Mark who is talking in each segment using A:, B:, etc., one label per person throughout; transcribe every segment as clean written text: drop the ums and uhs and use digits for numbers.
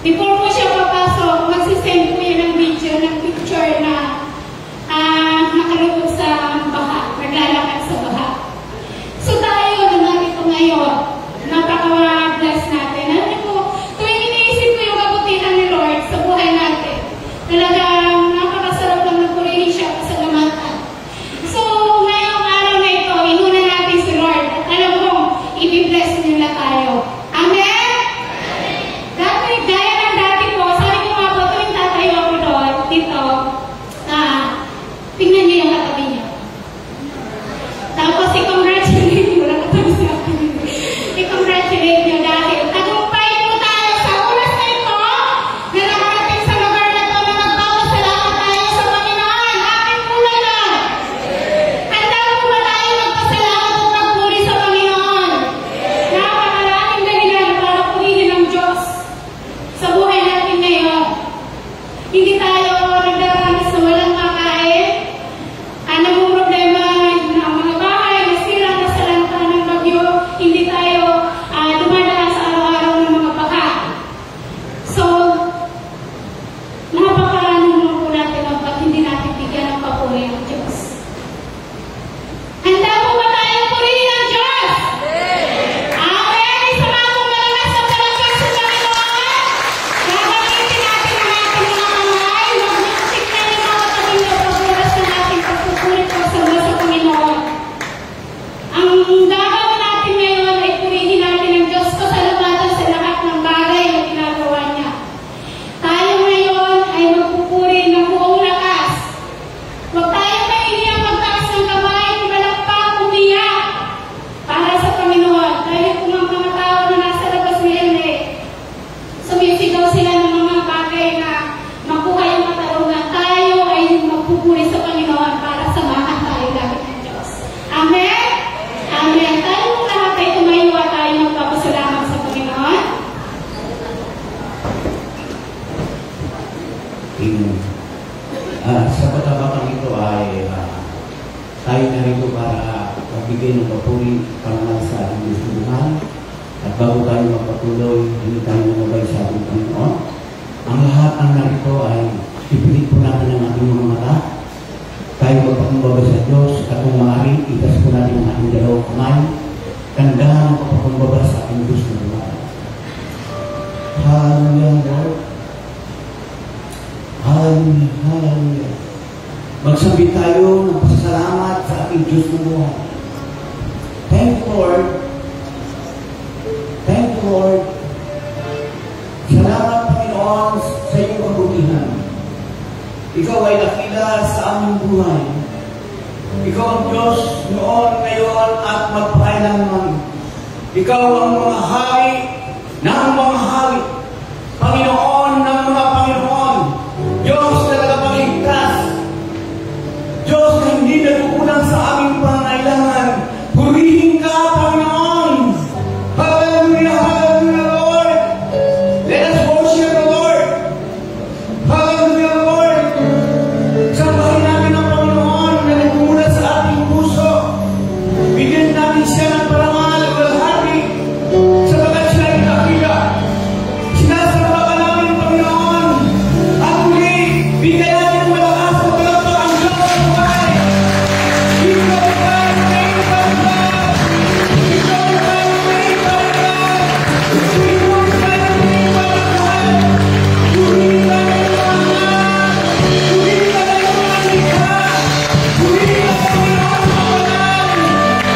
A: Before po siya papasok, magsisend po yun ng video, ng picture na nakalubog sa baha, naglalakad sa baha. So tayo, narito ngayon, napaka-bless natin. Alam po, tuwing iniisip ko yung kabutihan ni Lord sa buhay natin, talagang napakasarap lang nagpurihin siya pasalamatan. So, ngayong araw na ito, inuna natin si Lord. At alam mo, i-bless nila tayo. Amen? Dati, gaya ng dati po, sabi ko nga po, tuwing tatayo ako doon, dito, tingnan niyo yung katabi niya. Tapos, i-congratulate niyo, nakatabi sa akin. I-congratulate niyo dahil tagumpay po tayo sa oras na ito na nakarating sa lugar na ito na nagpapasalamat tayo sa Panginoon. Amin po na lang. Handa po ba tayo magpasalamat at magpuri sa Panginoon? Napakalaking dahilan para purihin ang Diyos sa buhay natin ngayon. Hindi tayo nagdaranas na walang makain. Anong problema ng mga bahay, nasira, nasalanta ng bagyo, hindi tayo dumadaan sa araw-araw ng mga baha. So, napaka-ano po natin ang ba't hindi natin bigyan ng papuri ang Diyos. Handa po ba tayong purihin ang Diyos? Amen! Isa mga kong malakas sa palagkas sa Panginoon. Gagamitin natin ang ating mga kamay. Mag-music na rin mga katabi na pag-oras na natin pagpupuri po sa Panginoon. Ang gagawin natin ngayon ay purihin natin ang Diyos pasalamatan sa lahat ng bagay na ginagawa niya. Tayo ngayon ay magpupuri ng buong lakas. Huwag tayo mahihiyang magtaas ng kamay, malakpak, umiyak para sa Panginoon. Dahil kung ang mga tao na nasa labas ngayon sumisigaw sila ng mga bagay na makuha yung katarungan, tayo ay magpupuri sa Panginoon para samahan tayo lahat ng Diyos. Amen? Amen. Tayo mong lahat ay tumayo at tayo magpapasalamat sa Panginoon.
B: Sa pagkakataon ito ay tayo narito para magbigay ng papuri para sa ating Diyos. At bago tayo magpatuloy, hindi tayo namabay sa ating Panginoon. Ang lahat ng narito ay ipilit po natin ang ating mga mata. Tayo magpakumbaba sa Diyos at kung maaari, itas po natin ang ating dalawang kamay. Kandahan ang magpakumbaba sa ating Diyos na buhay. Hallelujah, Lord. Hallelujah, hallelujah. Magsabi tayo ng pasasalamat sa ating Diyos na buhay. Thank you, Lord. Thank you, Lord. Salamat, Panginoon, sa iyong kabutihan. Ikaw ay nakila sa aming buhay. Ikaw ang Diyos noon, ngayon, at magpakailanman. Ikaw ang mga hari ng mga hari. Panginoon ng mga Panginoon. Diyos na tagapagligtas. Diyos na hindi nagkukulang sa aming pangailangan. Purihin ka, Panginoon. Hallelujah, hallelujah, Lord. Let us worship the Lord. Hallelujah, Lord. Sambahin namin ang Panginoon na nagmumula sa ating puso. Bigyan namin siya ng parangal o lahari sapagkat siya ay nakila. Sinasamba ka namin, Panginoon. At muli, bigyan namin ng malakas at palakpak ang Diyos sa buhay. Ikaw ang main pangalaman. Ikaw ang main pangalaman. Ikaw ang main pangalaman. Purihin ka ng pangalaman. Purihin ka ng pangalaman. Purihin ka ng pangalaman.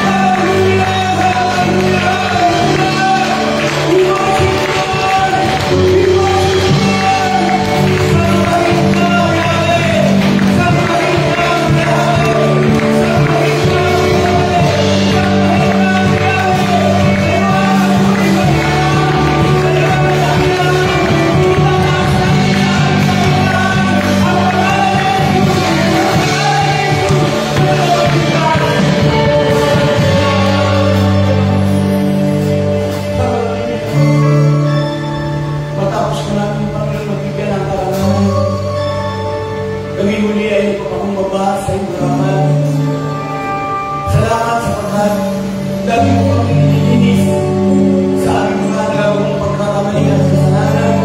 B: Hallelujah, hallelujah, hallelujah. We worship you, Lord. We worship you, Lord. Sambahin ka, Yahweh. Sambahin ka, Yahweh. Sambahin ka, matapos ko natin, Panginoon, magbigyan ng karangalan. Kami muli ay nagpapakumbaba sa iyong karangalan. Salamat sa pagkat dami mo kami nilinis sa aming mga nagawang pagkakamali at kasalanan.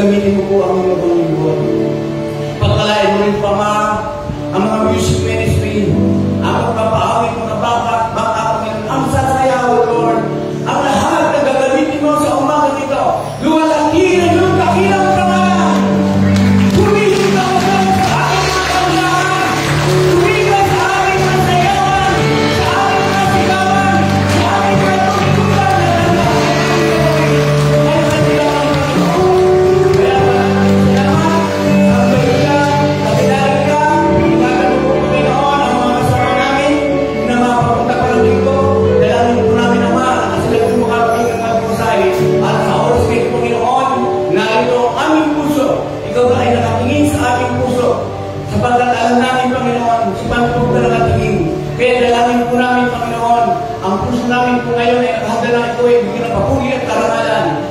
B: gamitin mo po ang mga lingkod. Pagkalain mo rin pa ma, ang mga music ministry, ang magpapaawit mga baka, ang sasayaw, Lord, ang lahat na gagamitin mo sa umaga nito, luwalangin yung kakilang pangalan. Purihin ka mo sa aking mga panglahan, purihin ka sa aking masayawan, sa aking masigawan, sa aking matulikutan na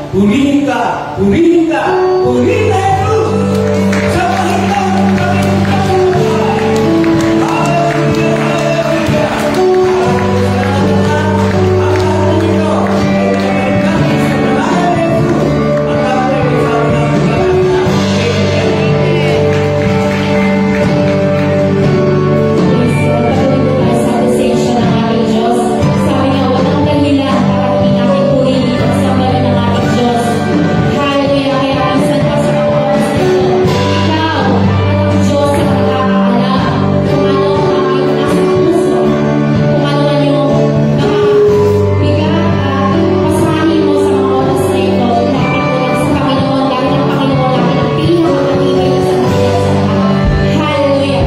B: purihin ka, purihin ka, purihin na Jesus! Sa pahintang ng kaming buhay. Hallelujah, hallelujah! Ang lahat nito ay nagkakit sa pangalan ni Jesus. Ang lahat ay sabi ng pangalan na
A: sa pasensya ng ating Diyos. Sabi nga, walang dahilan para hindi natin purihin ang sambayan ng ating Diyos. Hallelujah, kaya minsan pa sa mga oras na ito, ikaw, ang Diyos ang nakakaalam kung ano ang aking nasa puso, kung ano man yung mga bigat at pasahin mo sa mga oras na ito. Lapit mo lang sa Panginoon, dahil ang Panginoon natin ang pinakamatibay sa kanila sa lahat. Hallelujah!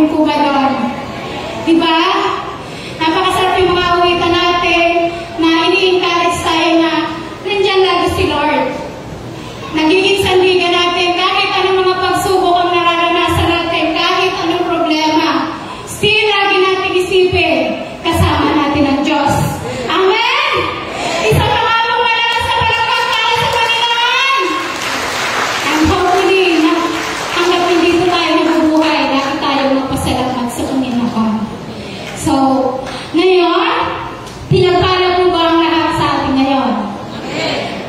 A: Amin po ba doon? Diba? Napakasarap yung mga awitan natin na ini-encourage tayo na nandiyan lagi si Lord. Nagiging sandigan natin kahit anong mga pagsubok ang nararanasan natin, kahit anong problema. Still, lagi natin isipin, kasama natin ang Diyos. Amen! Isa pa nga pong malakas sa palakpak para sa Panginoon. And hopefully, hanggang hindi po tayo nabubuhay, lagi tayo magpasalamat sa Panginoon. So, ngayon, pinagpala po ba ang lahat sa atin ngayon?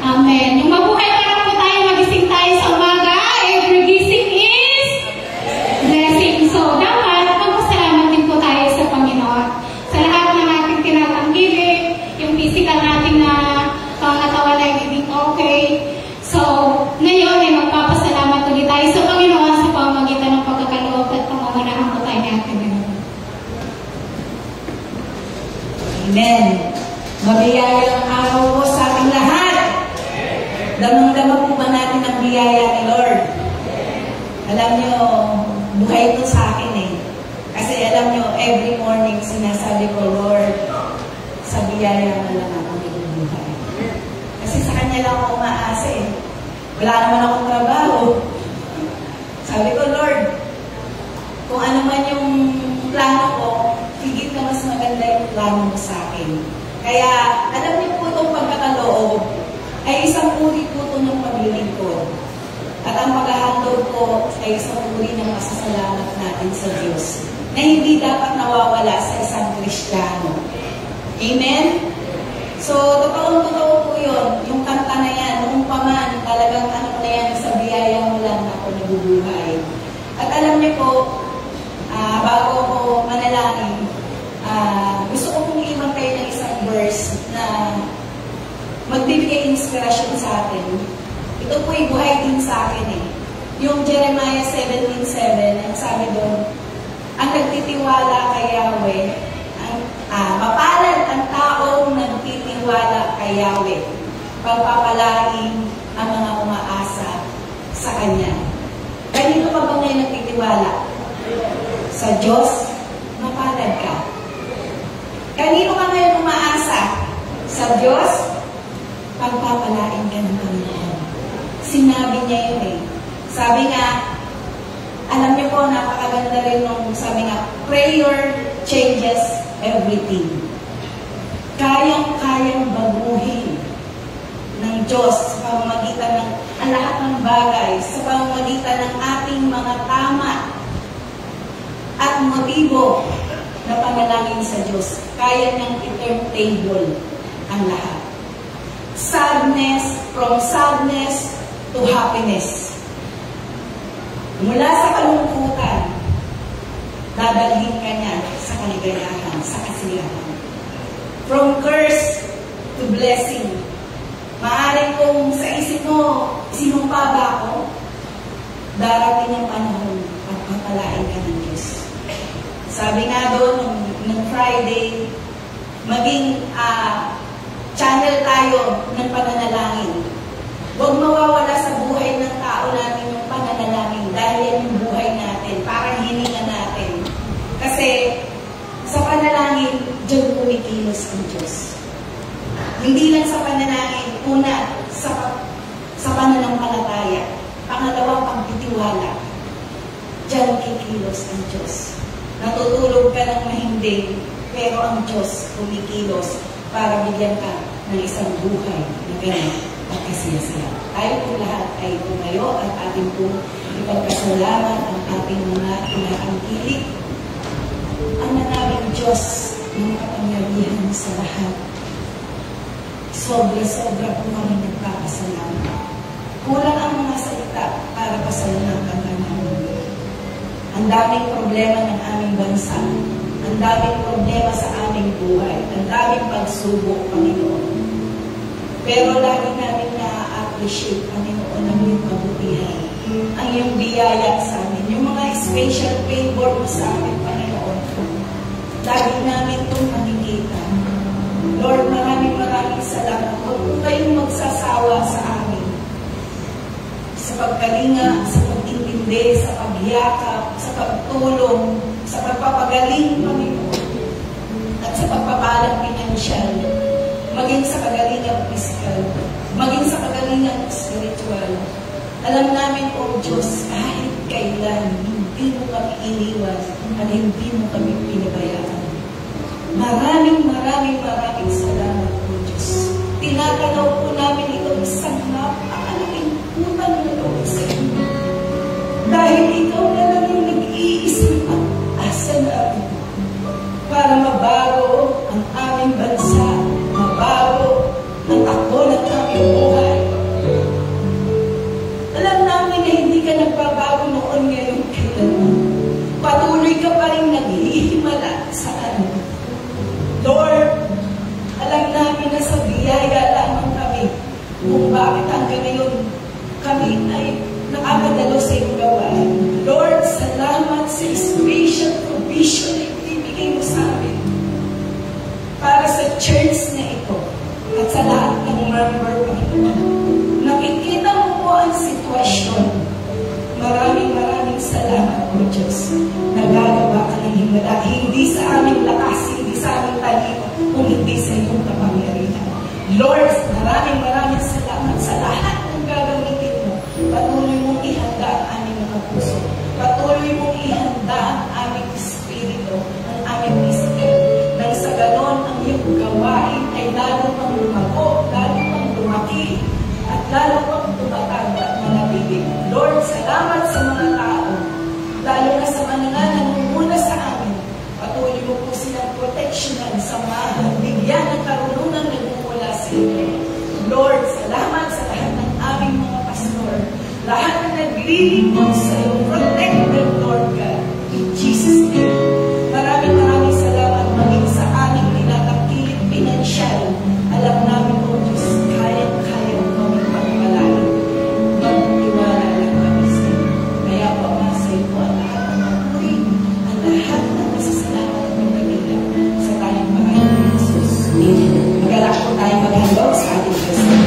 A: Amen. Yung mabuhay pa lang po tayo, magising tayo sa umaga. Every gising is blessing. So, dapat magpasalamat din po tayo sa Panginoon. Sa lahat na natin tinatanggilik, yung physical natin na pangatawan ay naging okay. So, ngayon ay magpapasalamat ulit tayo sa Panginoon sa pamamagitan ng pagkakaloob at pamamanahan po tayo natin ngayon.
C: Amen. Mabiyayang araw po sa ating lahat. Damang-dama po ba natin ang biyaya ni Lord? Alam nyo, buhay ito sa akin eh. Kasi alam nyo, every morning sinasabi ko, Lord, sa biyaya na lang ako nagbubuhay. Kasi sa Kanya lang ako umaasa eh. Wala naman akong trabaho. Sabi ko, Lord, kung ano man yung plano ko, higit na mas maganda yung plano mo sa akin. Kaya, alam niyo po itong pagkakaloob, ay isang uri po ito ng paglilingkod. At ang paghahandog ko ay isang uri ng masasalamat natin sa Diyos na hindi dapat nawawala sa isang Kristiyano. Amen? So, totoo po yun. Yung kanta na yan, noong paman, talagang ano na yan, sa biyaya mo lang ako nabubuhay. At alam niyo po, bago ko manalangin, gusto ko pong iwan kayo ng isang verse na magbibigay inspirasyon sa atin. Ito po ay buhay din sa akin eh. Yung Jeremiah 17:7, ang sabi doon, ang nagtitiwala kay Yahweh, mapalad ang taong nagtitiwala kay Yahweh, pagpapalain ang mga umaasa sa Kanya. Kanino pa ba ngayon nagtitiwala? Sa Diyos, mapalad ka. Kanino ka ngayon umaasa? Sa Diyos, pagpapalain ka ng Panginoon. Sinabi niya yun eh. Sabi nga, alam niyo po, napakaganda rin nung sabi nga, prayer changes everything. Kayang-kayang baguhin ng Diyos sa pamamagitan ng ang lahat ng bagay, sa pamamagitan ng ating mga tama at motibo na panalangin sa Diyos. Kaya niyang i-turntable ang lahat. From sadness to happiness. Mula sa kalungkutan, dadalhin ka niya sa kaligayahan, sa kasiyahan. From curse to blessing. Maaaring kung sa isip mo, sinumpa ba ako? Darating ang panahon, pagpapalain ka ng Diyos. Sabi nga doon, nung Friday, maging channel tayo ng pananalangin. Huwag mawawala sa buhay ng tao natin yung pananalangin dahil yan yung buhay natin, parang hininga natin. Kasi sa panalangin, diyan kumikilos ang Diyos. Hindi lang sa panalangin, una, sa pananampalataya. Pangalawa, pagtitiwala. Diyan kikilos ang Diyos. Natutulog ka ng mahimbing, pero ang Diyos kumikilos para bigyan ka ng isang buhay na ganyan at kasiyasiya. Tayo po lahat ay tumayo at ating po ipagpasalamat ang ating mga inaangkilik. Ang nanabing Diyos ng kapangyarihan sa lahat. Sobra-sobra po kami nagpapasalamat. Kulang ang mga salita para pasalamatan ka namin. Ang daming problema ng aming bansa. Ang daming problema sa aming buhay. Ang daming pagsubok, Panginoon. Pero lagi namin na-appreciate, Panginoon, ang iyong kabutihan. Ang iyong biyaya sa amin. Yung mga special favor mo sa amin, Panginoon. Lagi namin itong nakikita. Lord, maraming salamat. Huwag po kayong magsasawa sa amin. Sa pagkalinga, sa pag-intindi, sa pagyakap, sa pagtulong, sa pagpapagaling, Panginoon, at sa pagpapalang pinansyal, maging sa kagalingang pisikal, maging sa kagalingang spiritual. Alam namin, O Diyos, kahit kailan, hindi mo kami iniwan at hindi mo kami pinabayaan. Maraming salamat, O Diyos. Tinatanaw po namin ito isang napakalaking utang na loob sa inyo. Dahil ikaw na lang yung nag-iisang asa namin para mabago ang aming bansa, mabago ang takbo ng aming buhay. Alam namin na hindi ka nagbabago noon ngayon kailanman. Patuloy ka pa rin naghihimala sa amin. Lord, alam namin na sa biyaya lamang kami kung bakit hanggang ngayon kami ay nakakadalo sa iyong gawain. Lord, salamat sa special provision na ibibigay mo sa amin para sa church na ito at sa lahat ng member, Panginoon. Nakikita mo po ang sitwasyon. Maraming salamat, O Diyos. Nagagawa ka ng himala, hindi sa aming lakas, hindi sa aming talino, kung hindi sa iyong kapangyarihan. Lord, maraming salamat sa lahat ng gagamitin mo. Patuloy mong ihanda ang aming mga puso. Patuloy mong ihanda ang aming espiritu, ang aming isip. Nang sa ganon, ang iyong gawain ay lalo pang lumago, lalo pang lumaki, at lalo pang tumatag at manabigin. Lord, salamat sa mga tao, lalo na sa mga nangunguna sa amin. Patuloy mo po silang proteksyonan sa mga bigyan ng karunungan na nagmumula sa iyo. Lord, salamat sa lahat ng aming mga pastor, lahat na naglilingkod sa iyo. Protect them, Lord God. In Jesus' name. Maraming salamat maging sa aming tinatangkilik pinansyal. Alam namin, O Diyos, kaya mo kaming pagpalain. Magtiwala lang kami sa iyo. Kaya po, Ama, sa iyo ang lahat ng magpuri, ang lahat ng masasalamat at magkabila sa tayong Panginoon Jesus. Amen. Magalak po tayo maghandog sa ating Kristo.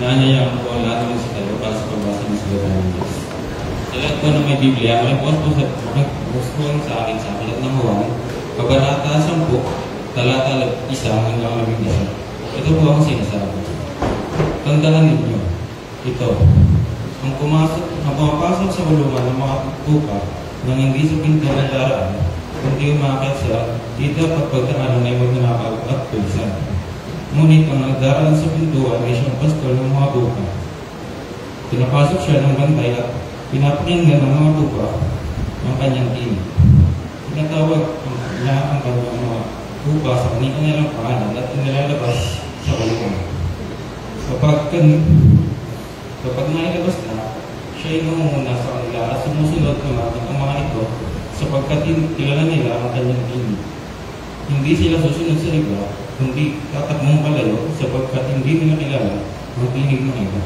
D: Naanyayaan ko ang lahat ng sa tayo para sa pagbasa ng salita ng Diyos. Sa lahat po ng may Biblia, makibukas po sa akin sa aklat ng Juan, Kabanata 10, talata 1 hanggang 11. Ito po ang sinasabi. Tandaan ninyo, ito, ang pumapasok sa kulungan ng mga tupa nang hindi sa pinto na daraan, kundi umakit siya, dito at pagdaanan ay magnanakaw at tulisan. Ngunit ang nagdaraan sa pintuan ay siyang pastol ng mga tupa. Pinapasok siya ng bantay at pinapakinggan ng mga tupa ang kanyang tinig. Pinatawag niya ang kanyang mga tupa sa kanilang pangalan at inilalabas sa kulungan. Kapag nailabas na, siya ay nangunguna sa kanila at sumusunod naman ang mga ito sapagkat kilala nila ang kanyang tinig. Hindi sila susunod sa iba, kundi tatakbong palayo sapagkat hindi nila kilala ang tinig ng iba.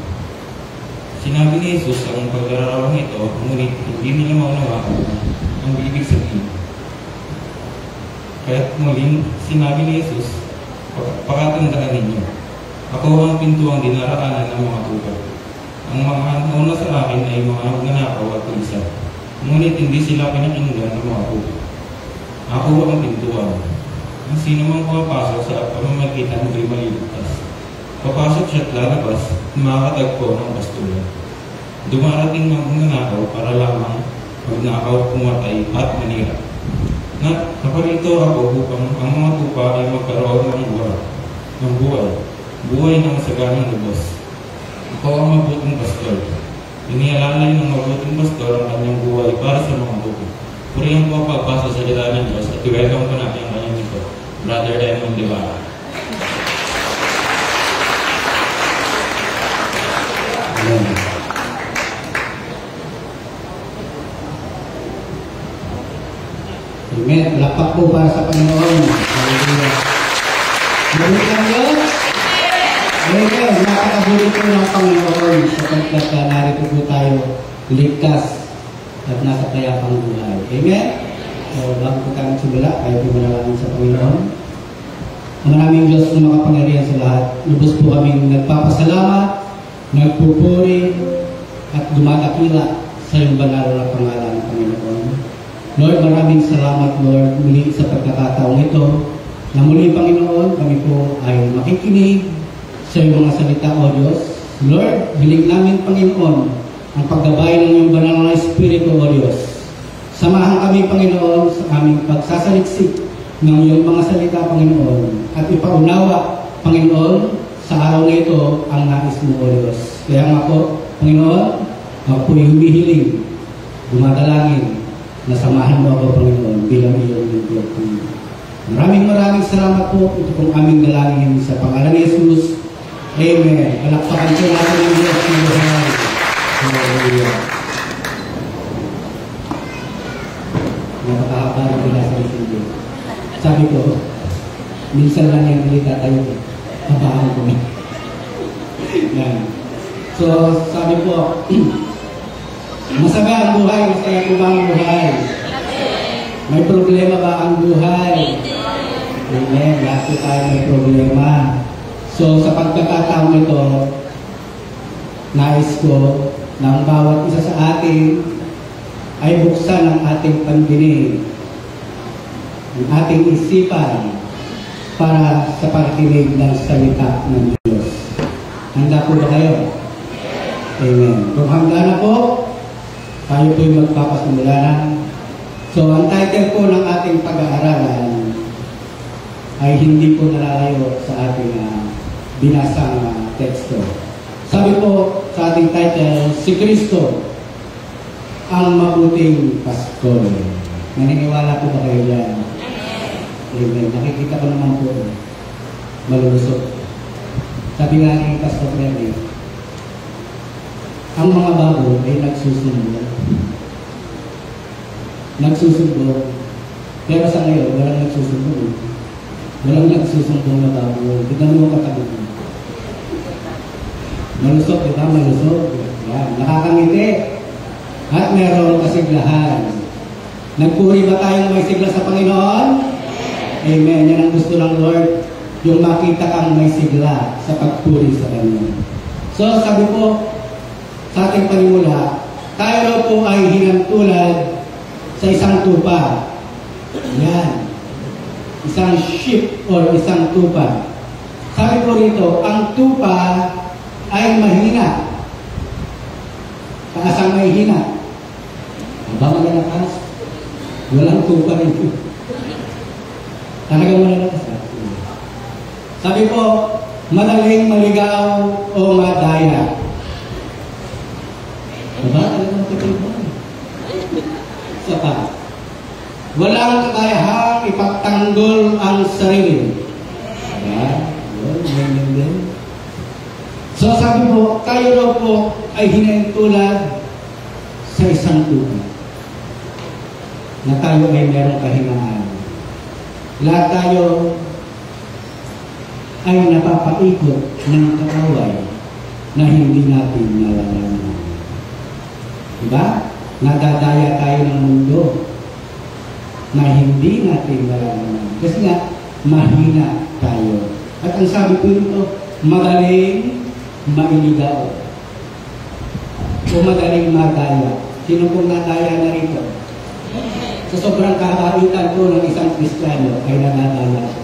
D: Sinabi ni Jesus ang paglararawang ito, ngunit hindi nila maunawaan ang ibig sabihin. Kaya't muling sinabi ni Jesus, pakatandaan ninyo, ako ang pintuang dinaraanan ng mga tupa. Ang mga nauna sa akin ay mga magnanakaw at pulisa, ngunit hindi sila pinakinggan ng mga tupa. Ako ang pintuan. Ang sino mang pumapasok sa pamamagitan ko'y maliligtas. Papasok siya at lalabas, makakatagpo ng pastulan. Dumarating ng magnanakaw para lamang magnakaw, pumatay at manira. Naparito ako upang ang mga tupa ay magkaroon ng buhay ng saganang lubos. Ako ang mabuting pastor. Inialalay ng mabuting pastor ang kanyang buhay para sa mga tupa. Purihan po ang pagbasa sa salita ng Diyos at welcome po natin ang kanyang ito, Brother Raymond Devara.
E: Amen. Lapak po para sa Panginoon. Hallelujah. Mabuti ang Diyos. Amen. Napakabuti po ng Panginoon sapagkat narito po tayo ligtas at nasa kayapang buhay. Amen. So, bago po tayo simula, kayo po manalangin sa Panginoon. Ang maraming Diyos na makapangyarihan sa lahat. Lubos po kaming nagpapasalamat, nagpupuri, at dumadakila sa iyong banal na pangalan, Panginoon. Lord, maraming salamat, Lord, muli sa pagkakataong ito, na muli, Panginoon, kami po ay makikinig sa iyong mga salita, O Diyos. Lord, hiling namin, Panginoon, ang paggabay ng iyong banal na Espiritu, O Diyos. Samahan kami, Panginoon, sa aming pagsasaliksik ng iyong mga salita, Panginoon, at ipaunawa, Panginoon, sa araw na ito ang nais mo, O Diyos. Kaya nga po, Panginoon, ako po'y humihiling, dumadalangin, na samahan mo ako, Panginoon, bilang iyong lingkod. Maraming salamat po. Ito pong aming dalangin sa pangalan ni Jesus. Amen. Palakpakan po natin ang Diyos ng buhay. Hallelujah. Napakahaba na pinasa ni Cindy. Sabi ko, minsan lang yung balita tayo. Habaan ko na. Yan. So, sabi ko, masaya ang buhay, masaya po ba ang buhay? May problema ba ang buhay? Amen. Lahat po tayo may problema. So, sa pagkakataong ito, nais ko na ang bawat isa sa atin ay buksan ang ating pandinig, ang ating isipan para sa pakikinig ng salita ng Diyos. Handa po ba kayo? Amen. Kung handa na po, tayo po'y magpapasimula na. So, ang title po ng ating pag-aaralan ay hindi po nalalayo sa ating binasang teksto. Sabi po sa ating title, si Kristo, ang mabuting pastor. Naniniwala po ba kayo dyan? Amen. Nakikita ko naman po, malulusot. Sabi nga ni Pastor Freddy, ang mga bago ay nagsusumbong. Pero sa ngayon, walang nagsusumbong. Walang nagsusumbong na bago. Tignan mo katabi mo. Malusot, di ba? Malusot. Yan. Nakakangiti. At meron kasiglahan. Nagpuri ba tayong may sigla sa Panginoon? Amen. Yan ang gusto ng Lord. Yung makita kang may sigla sa pagpuri sa Kanya. So, sabi po, sa ating panimula, tayo raw po ay hinantulad sa isang tupa. Yan. Isang ship or isang tupa. Sabi po rito, ang tupa ay mahina. Taas ang mahina. Aba malalakas. Walang tupa rito. Talagang malalakas. Sabi po, madaling maligaw o madaya. Diba? Talagang matipid. Isa pa. Walang kakayahang ipagtanggol ang sarili. Diba? Yun. So sabi po, tayo raw po ay hinahintulad sa isang tupa. Na tayo ay merong kahinaan. Lahat tayo ay napapaikot ng kaaway na hindi natin nalalaman. Diba? Nadadaya tayo ng mundo na hindi natin nalalaman. Kasi nga, mahina tayo. At ang sabi ko nito, madaling mailigaw o madaling madaya. Sino pong nadaya na rito? Sa sobrang kabaitan ko ng isang Kristiyano ay nadadaya siya.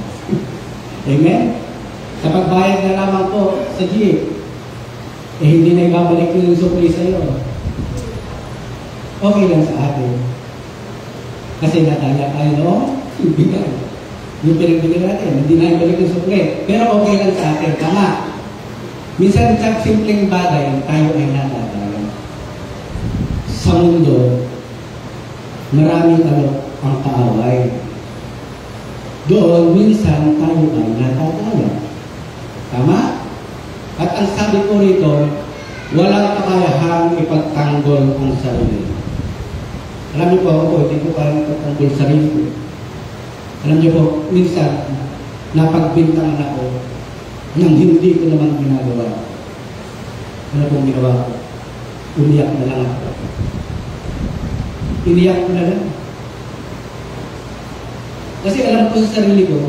E: Amen? Sa pagbayad na lamang po sa jeep, hindi na ibabalik yung supli sa'yo. Okay lang sa atin. Kasi nadaya tayo, no? Ibigay. Yung pinagbigay natin, hindi na ibalik yung supli. Pero okay lang sa atin. Tama. Minsan sa simpleng bagay, tayo ay nadadaya. Sa mundo, maraming ang kaaway. Doon, minsan tayo ay nadadaya. Tama? At ang sabi ko rito, walang kakayahang ipagtanggol ang sarili. Alam niyo po ako, hindi ko kayang ipagtanggol sa sarili ko. Alam niyo po, minsan, napagbintangan ako nang hindi ko naman ginagawa. Ano pong ginawa ko? Umiyak na lang ako. Iniyak ko na lang. Kasi alam ko sa sarili ko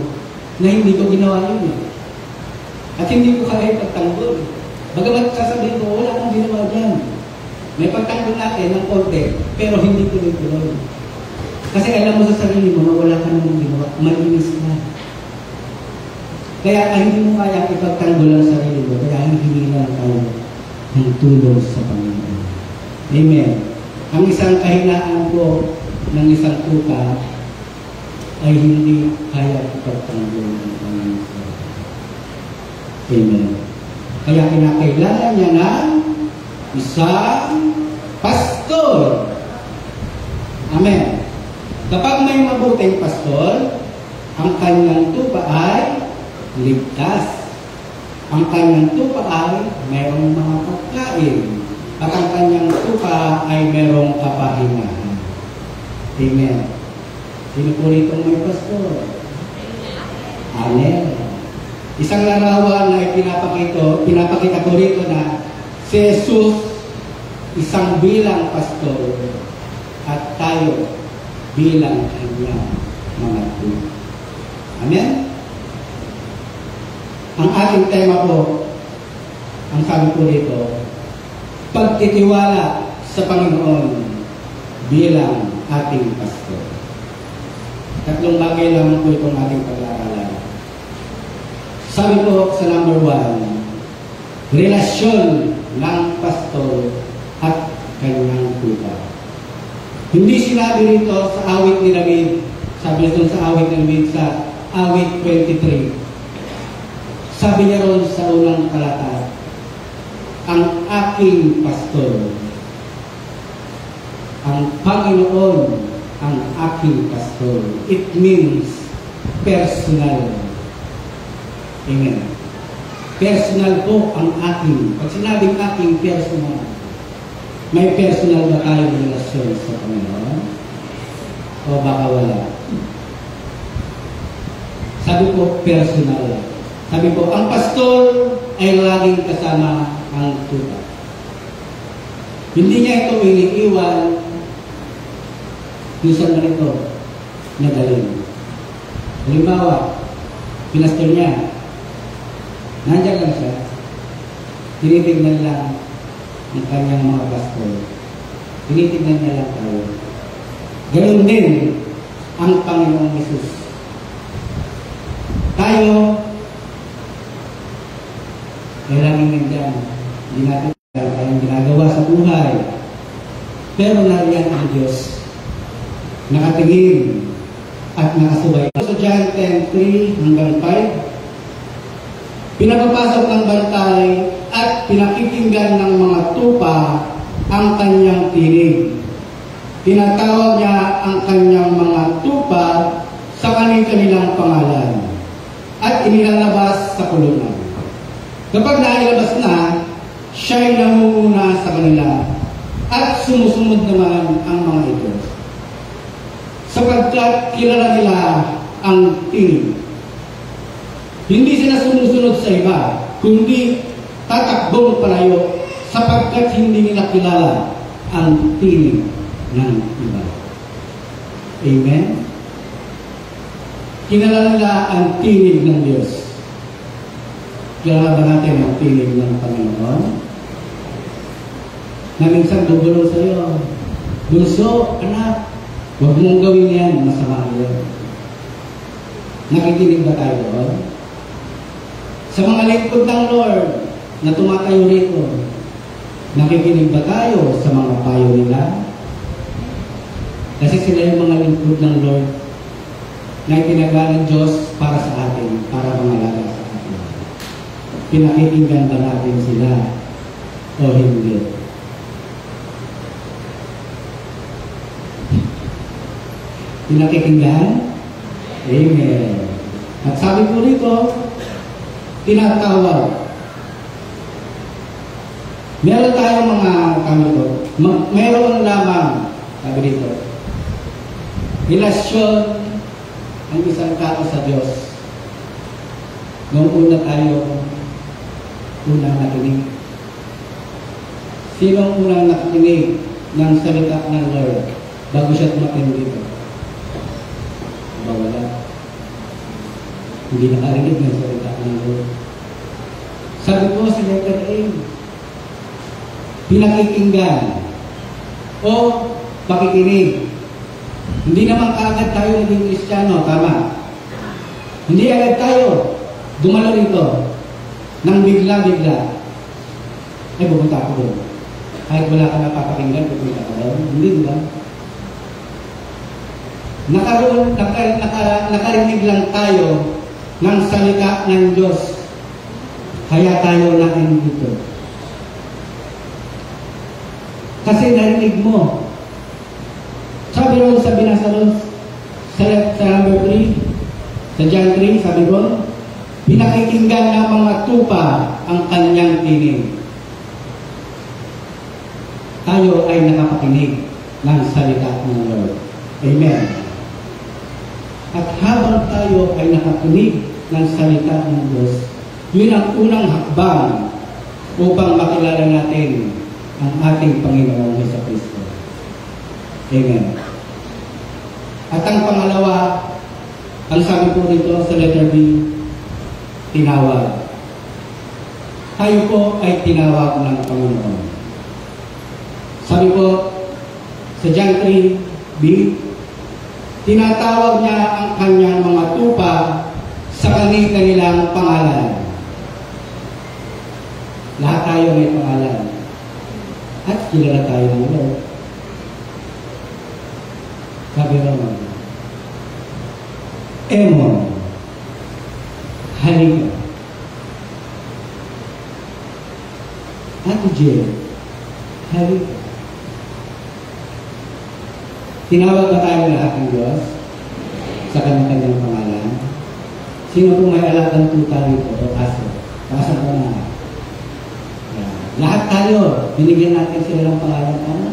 E: na hindi ko ginawa yun eh. At hindi ko kaya ipagtanggol. Bagamat sasabihin ko, wala akong ginawa dyan. May pagtanggol natin ng konti, pero hindi tuloy-tuloy. Kasi alam mo sa sarili mo na wala ka namang ginawa, malinis na. Kaya hindi mo kaya ipagtanggol ang sarili mo, kaya hindi lang tayo ng tulong sa Panginoon. Amen. Ang isang kahinaan ko ng isang tuta ay hindi kaya ipagtanggol ng Panginoon. Amen. Kaya kinakailangan niya ng isang pastor. Amen. Kapag may mabuting pastor, ang kanyang tupa ay ligtas. Ang kanyang tupa ay mayroong mga pagkain. At ang kanyang tupa ay mayroong kapahingahan. Amen. Sino po ritong may pastor? Amen. Isang larawan na pinapakita ko rito na si Jesus, isang bilang pastor, at tayo bilang kanyang mga tupa. Amen? Ang ating tema po, ang sabi ko rito, pagtitiwala sa Panginoon bilang ating pastor. Tatlong bagay lang po itong ating pag-aaralan. Sabi ko sa number 1, relasyon ng pastor at kanyang tupa. Hindi sinabi rito sa awit ni David, sabi nito sa awit ni David sa awit 23. Sabi niya ron sa unang talata, ang aking pastor, ang Panginoon, ang aking pastor. It means personal. Amen. Personal po ang aking. Pag sinabing aking personal, may personal ba tayong relasyon sa Panginoon? O baka wala? Sabi ko, personal. Sabi ko, ang pastor ay laging kasama ang tuta. Hindi niya ito iniiwan kung saan na ito nagaling. Halimbawa, pinastor niya, nandiyan lang siya, tinitignan lang ng kanyang mga pastor. Tinitignan niya lang tayo. Ganun din ang Panginoong Jesus. Tayo, ay laging nandiyan. Hindi natin tayong ginagawa sa buhay. Pero nariyan ang Diyos. Nakatingin at nakasubay. Sa John 10:3 hanggang 5, pinapapasok ng bantay at pinakikinggan ng mga tupa ang kanyang tinig. Tinatawag niya ang kanyang mga tupa sa kanilang pangalan at inilalabas sa kulungan. Kapag nailabas na, siya'y namumuna sa kanila at sumusunod naman ang mga ito. Sapagkat kilala nila ang tinig. Hindi sila sumusunod sa iba, kundi tatakbong palayo sapagkat hindi nila kilala ang tinig ng iba. Amen? Kilala nila ang tinig ng Diyos. Kilala ba natin ang tinig ng Panginoon? Na minsan bubulong sa iyo, bunso, anak, huwag mong gawin yan, masama yun. Nakikinig ba tayo doon? Sa mga lingkod ng Lord na tumatayo rito, nakikinig ba tayo sa mga payo nila? Kasi sila yung mga lingkod ng Lord na itinagawa ng Diyos para sa atin, para mangalaga sa atin. Pinakikinggan ba natin sila o hindi? Pinakikinggan? Amen. At sabi ko rito, tinatawag. Meron tayong mga kanto. Meron lamang, sabi dito, relasyon ang isang tao sa Diyos. Noong una tayo, unang nakinig. Sinong unang nakinig ng salita ng Lord bago siya tumating dito? Wala. Hindi nakarinig ng salita ng Lord. Sabi ko sa letter A, pinakikinggan o pakikinig. Hindi naman kaagad tayo naging Kristiyano, tama? Hindi agad tayo dumalo rito nang bigla-bigla. Ay, pupunta ako doon. Kahit wala ka napapakinggan, pupunta ka doon. Hindi ba? Nakarinig lang tayo ng salita ng Diyos. Kaya tayo natin dito. Kasi narinig mo. Sabi ron sa binasa ron, sa number 3, sa John 3, sabi ron, pinakikinggan ng mga tupa ang kanyang tinig. Tayo ay nakapakinig ng salita ng Lord. Amen. At habang tayo ay nakakinig ng salita ng Diyos, yun ang unang hakbang upang makilala natin ang ating Panginoong Jesucristo. Amen. At ang pangalawa, ang sabi po dito sa letter B, tinawag. Tayo po ay tinawag ng Panginoon. Sabi po sa John 3:B, tinatawag niya ang kanyang mga tupa sa kanilang pangalan. Lahat tayo may pangalan. At kilala tayo ng Lord. Sabi naman, Emon, halika. Ate Jill, halika. Tinawag ba tayo lahat ng Diyos sa kanyang pangalan? Sino kung may alagang tuta rito o aso? Aso ko na. Lahat tayo, binigyan natin sila ng pangalan. Ano?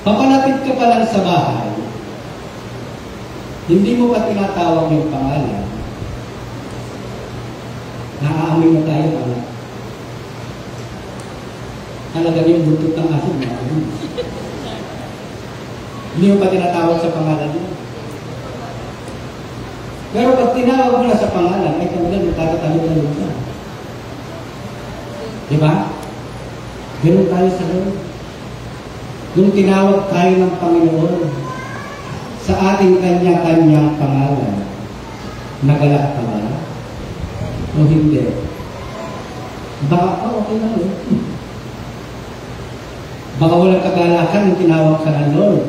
E: Papalapit ka pa lang sa bahay, hindi mo pa tinatawag yung pangalan, naaamoy na tayo pala. Talaga yung buntot ng aso na. Hindi mo pa tinatawag sa pangalan mo. Pero pag tinawag mo na sa pangalan, ay talaga nagtatatalo-talo ka. Diba? Ganun tayo sa Lord. Nung tinawag tayo ng Panginoon sa ating kanya-kanyang pangalan, nagalak ka ba? O hindi? Baka, okay lang eh. Baka walang kagalakan yung tinawag ka ng Lord.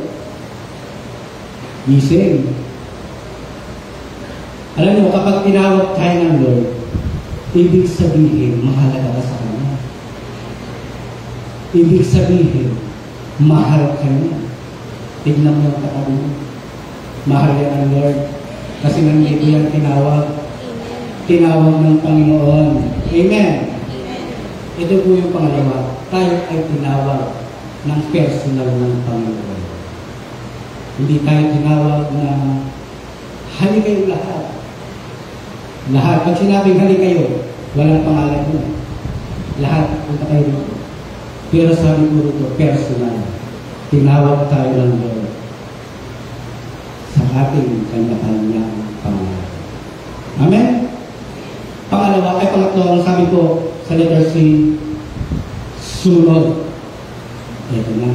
E: Gising. Alam mo, kapag tinawag tayo ng Lord, ibig sabihin, mahalaga ka sa Kanya. Ibig sabihin, mahal ka niya. Tignan mo ang katabi mo. Mahal yan ang Lord. Kasi nandito yan tinawag. Tinawag ng Panginoon. Amen. Ito po yung pangalawa. Tayo ay tinawag ng personal ng Panginoon. Hindi tayo tinawag na hali kayo lahat. Lahat. Pag sinabing hali kayo, walang pangalan mo. Lahat. Punta kayo dito. Pero sabi ko ito, personal. Tinawag tayo ng Lord sa ating kanya-kanyang pangalan. Amen? Pangatlo, ang sabi ko sa letter C, sunod. Ito na.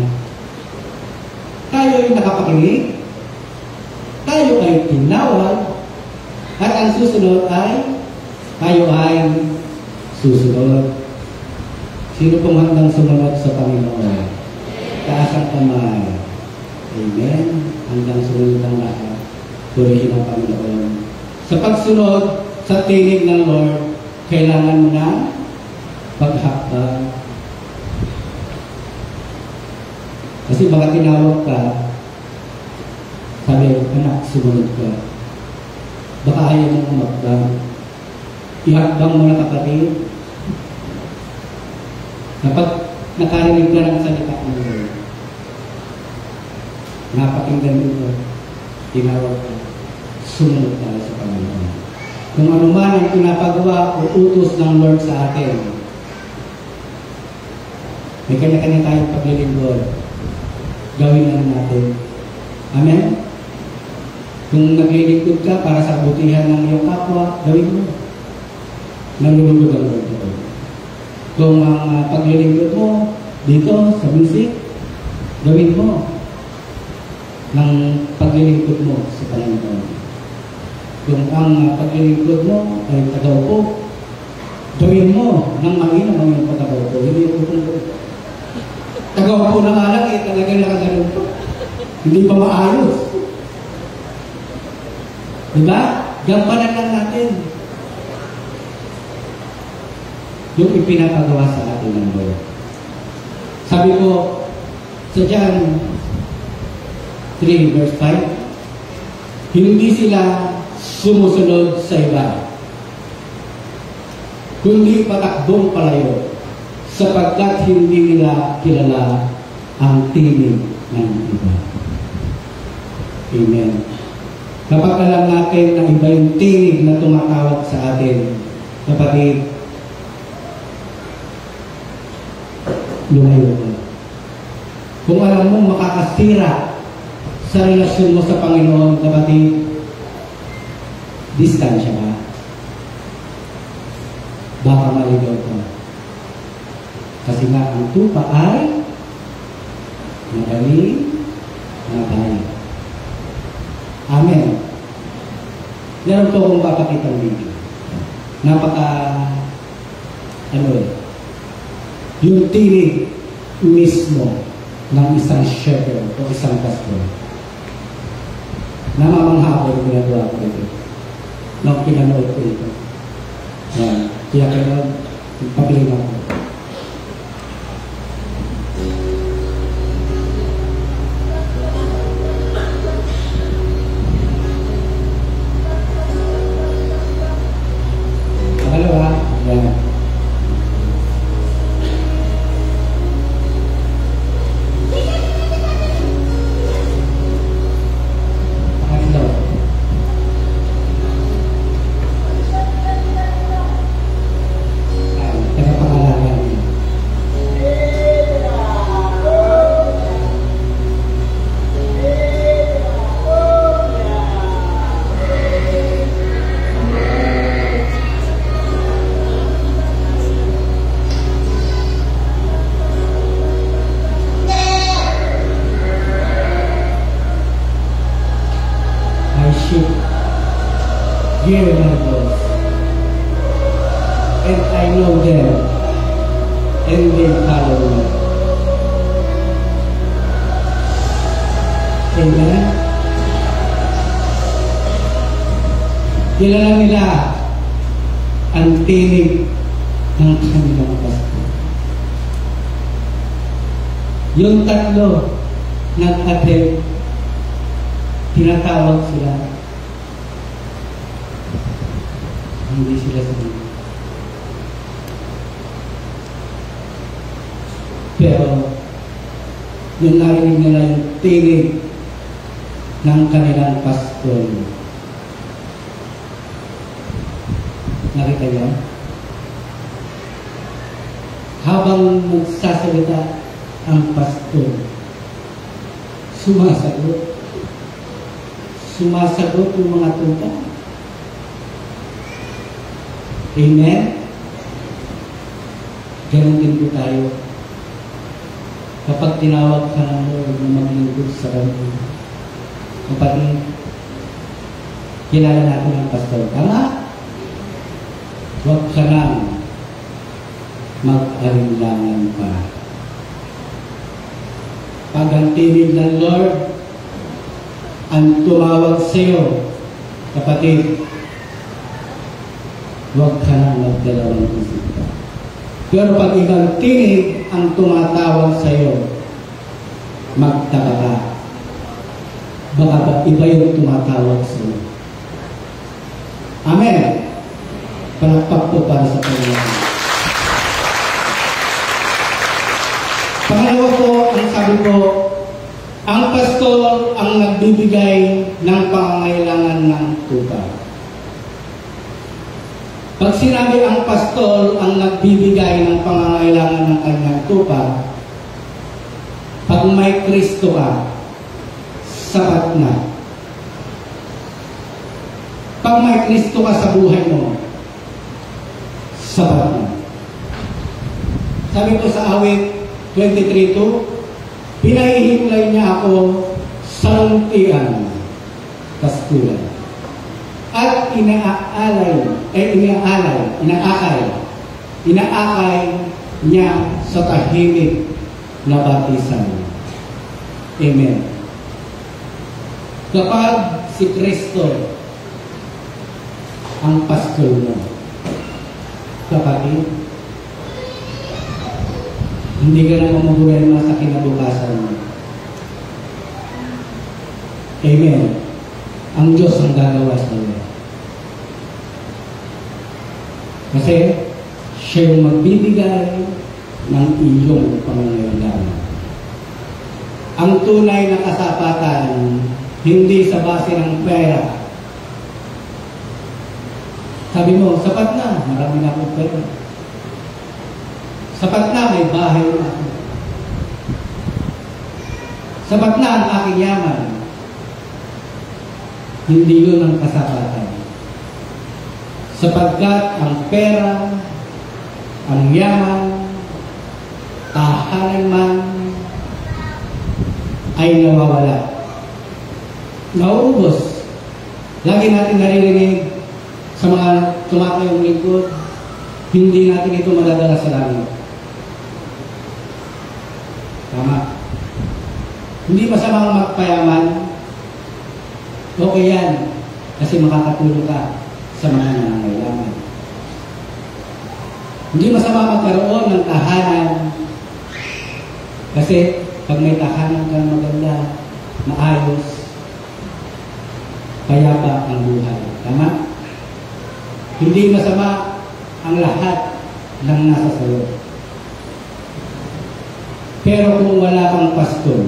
E: Tayo ay nakapakinig, tayo ay tinawag, at ang susunod ay, tayo ay susunod. Sino pong handang sumunod sa Panginoon? Taas ang kamay. Amen. Handang sumunod ang lahat. Purihin ang Panginoon. Sa pagsunod sa tinig ng Lord, kailangan mo na paghakbang. Kasi baka tinawag ka, sabi, anak, sumunod ka. Baka ayaw mong umakbang. Ihakbang mo na kapatid. Kapag nakarinig ka ng salita ng Lord, napakinggan mo, tinawag ka, sumunod tayo sa Panginoon. Kung ano man ang pinapagawa o utos ng Lord sa atin, may kanya-kanya tayong paglilingkod. Gawin na natin. Amen? Kung naglilingkod ka para sa kabutihan ng iyong kapwa, gawin mo. Nalulungkod ang Lord ito. Kung ang paglilingkod mo dito sa music, gawin mo ng paglilingkod mo sa Panginoon. Kung ang paglilingkod mo ay tagaupo, gawin mo ng mainam ang iyong pagkaupo. Hindi yung upong tagaupo na nga lang, talagang nakaganon po. Hindi pa maayos. Diba? Gampanan lang natin yung ipinapagawa sa atin ng Lord. Sabi ko sa John 3 verse 5, hindi sila sumusunod sa iba, kundi patakbong palayo, sapagkat hindi nila kilala ang tinig ng iba. Amen. Kapag alam natin na iba yung tinig na tumatawag sa atin, kapatid, lumayo ka. Kung alam mo makakasira sa relasyon mo sa Panginoon, kapatid, distansya ka. Baka maligaw ka. Kasi nga, ang tupa ay madaling mabay. Amen. Meron po akong papakitang video. Yung tinig mismo ng isang shepherd o isang pastor. Namamangha ko yung ginagawa ko ito. Nang pinanood ko ito. Kaya kaya pabiling ako. Pangalawa, yan. Hear my voice, and I know them, and they follow me. Amen? Kilala nila ang tinig ng kanilang pastor. Yung tatlo nag-attend, tinatawag sila. Hindi sila sabi. Pero, yung narinig nila yung tinig ng kanilang pastor. Nakita niyo? habang nagsasalita ang pastor, sumasagot. Sumasagot yung mga tuta. Amen? Ganon din po tayo. Kapag tinawag ka ng Lord na maglingkod sa Kanya, kapag kilala natin ang pastor, tama? Huwag ka nang mag-alinlangan pa. Pag ang tinig ng Lord ang tumawag sa iyo, kapatid, huwag ka nang magdalawang isip ka. Pero pag ibang tinig ang tumatawag sa iyo, magtaka ka. Baka ba iba yung tumatawag sa iyo? Amen. Palakpak po para sa Panginoon. Pangalawa po, ang sabi po, ang pastor ang nagbibigay ng pangangailangan ng tupa. Pag sinabi ang pastor ang nagbibigay ng pangangailangan ng kanyang tupa, pag may Kristo ka, sapat na. Pag may Kristo ka sa buhay mo, sapat na. Sabi ko sa awit 23:2, pinahihimlay niya ako sa luntian, kastulan. At inaakay niya sa tahimik na batisan. Amen. Kapag si Kristo ang pastor mo, kapatid, hindi ka na mamumulema sa kinabukasan mo. Amen. Ang Diyos ang gagawa sa iyo. Kasi siya yung magbibigay ng iyong pangangailangan. Ang tunay na kasapatan, hindi sa base ng pera. Sabi mo, sapat na, marami na akong pera. Sapat na, may bahay na ako. Sapat na ang aking yaman. Hindi yun ang kasapatan. Sapagkat ang pera, ang yaman, tahanan man, ay nawawala. Nauubos. Lagi natin naririnig sa mga tumatayong lingkod, hindi natin ito madadala sa langit. Tama. Hindi masamang magpayaman. Okay yan. Kasi makakatulong ka sa mga nangangailangan. Hindi masama magkaroon ng tahanan. Kasi pag may tahanan ka maganda, maayos, payapa ang buhay. Tama? Hindi masama ang lahat ng nasa sayo. Pero kung wala kang pastor,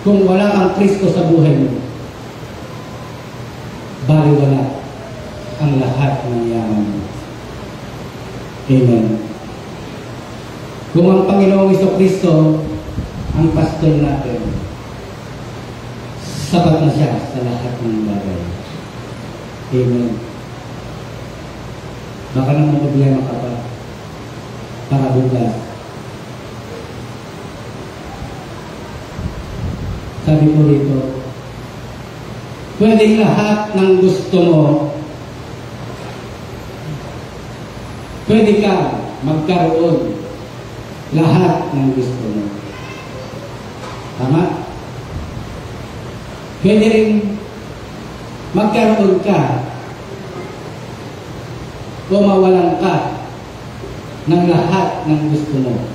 E: kung wala kang Kristo sa buhay mo, baliwala ang lahat ng yaman mo. Amen. Kung ang Panginoong Kristo ang pastor natin, sapat na siya sa lahat ng bagay. Amen. Baka naman problema ka pa para bukas. Sabi ko rito, pwedeng lahat ng gusto mo, pwede ka magkaroon lahat ng gusto mo. Tama? Pwede rin magkaroon ka o mawalan ka ng lahat ng gusto mo.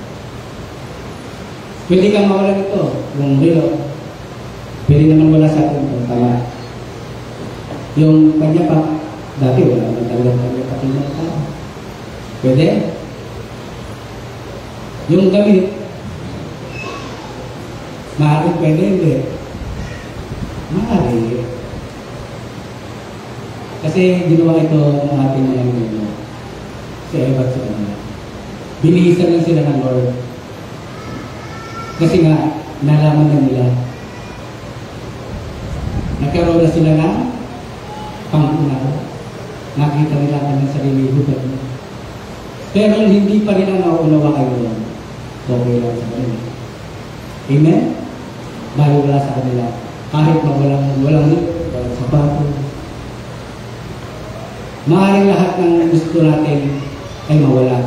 E: Pwede kang mawalan ito, yung relo. Pwede naman wala sa atin ito, tama. Yung kanya pa, dati wala naman talagang kanya pa tinatawag. Pwede? Yung gamit, maaaring pwede, hindi. Maaari. Kasi ginawa ito ng ating mga nino si Eva at si Ana. Binihisan lang sila ng Lord. Kasi nga, nalaman na nila. Nagkaroon na sila ng pangunawa. Nakita nila ang kanyang sarili hubad nila. Pero hindi pa rin ang nauunawa kayo. Okay lang sa kanila. Amen? Dahil wala sa kanila. Kahit na walang sapato. Maaaring lahat ng gusto natin ay mawala.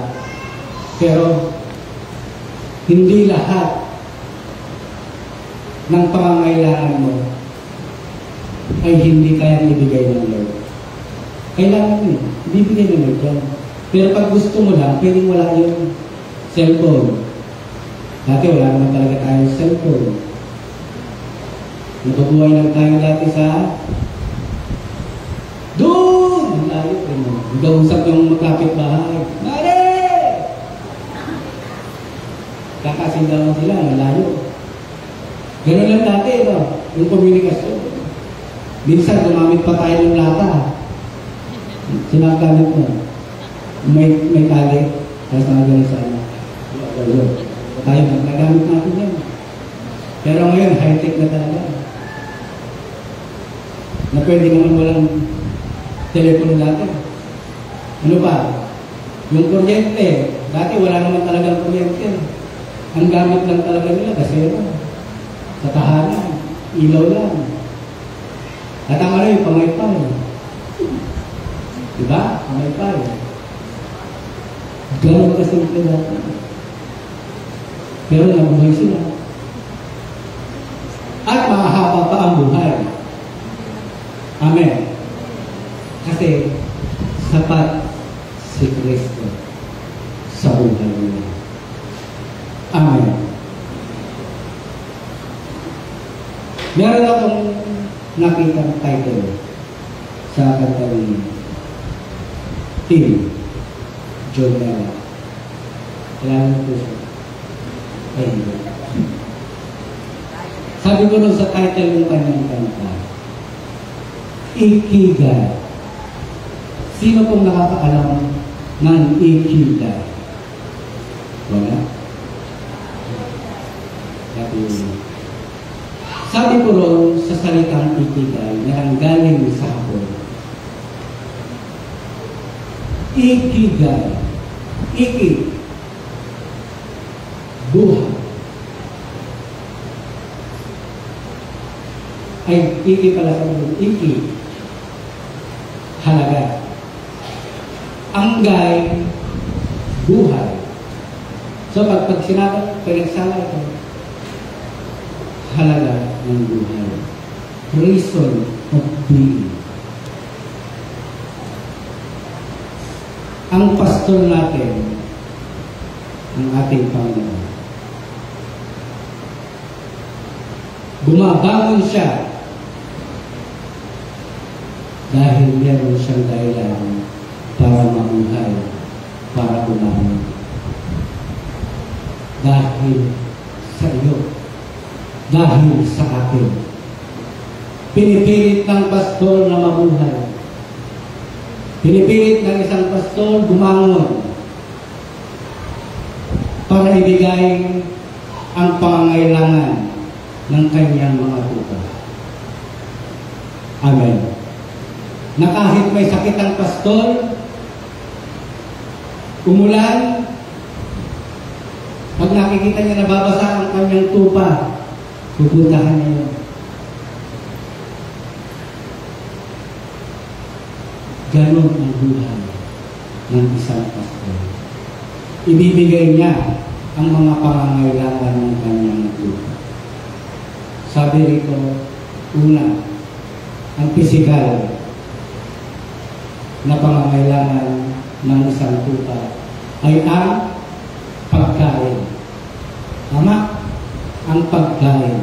E: Pero hindi lahat ng pangangailangan mo ay hindi kayang ibigay ng Lord. Kailangan mo, ibibigay ng Lord yan. Pero pag gusto mo lang, pwedeng wala yung cellphone. Dati wala naman talaga tayong cellphone. Nabubuhay lang tayo dati sa doon! Layo ko mo. Nag-usap yung magkapit-bahay. Mare! Kakasindawan sila, malayo. Ganun lang dati, no? Yung komunikasyon. Minsan, gumamit pa tayo ng lata. Sinagamit mo. May tali. Tapos nakagano sa ano. Tayo, nagamit natin yan. Pero ngayon, high-tech na talaga. Na pwede naman walang telepono natin. Ano ba? Yung kuryente. Dati wala naman talagang kuryente. Ang gamit lang talaga nila, gasero. Sa tahanan. Ilaw lang. At ang ano yung pamaypay. Diba? Pamaypay. Ganun kasimple natin. Pero nabuhay sila. At mahaba pa ang buhay. Amen. Kasi sapat si Kristo sa buhay nila. Amen. Meron akong nakitang title sa kantang Tim Jonella. Kailangan po siya. Ayun. Sabi ko nun sa title ng kanyang kanta, Ikigai. Sino pong nakakaalam ng Ikigai? Wala? Sabi ko ron sa salitang Ikigai na ang galing sa Hapon. Ikigai. Iki. Buhay. Ay, iki pala sa mundo. Iki. Halaga. Anggay. Buhay. So, pag pinagsama ito, halaga ng buhay. Reason of being. Ang pastor natin, ang ating Panginoon, bumabangon siya dahil meron siyang dahilan para mamuhay, para bumangon. Dahil sa iyo, dahil sa atin. Pinipilit ng pastor na mabuhay. Pinipilit ng isang pastor bumangon para ibigay ang pangangailangan ng kanyang mga tupa. Amen. Na kahit may sakit ang pastor, umulan, pag nakikita niya nababasa ang kanyang tupa, pupuntahan niya yun. Ganon ang buhay ng isang pastor. Ibibigay niya ang mga pangangailangan ng kanyang tupa. Sabi rito, una, ang pisikal na pangangailangan ng isang tupa ay ang pagkain. Tama? Ang pagkain.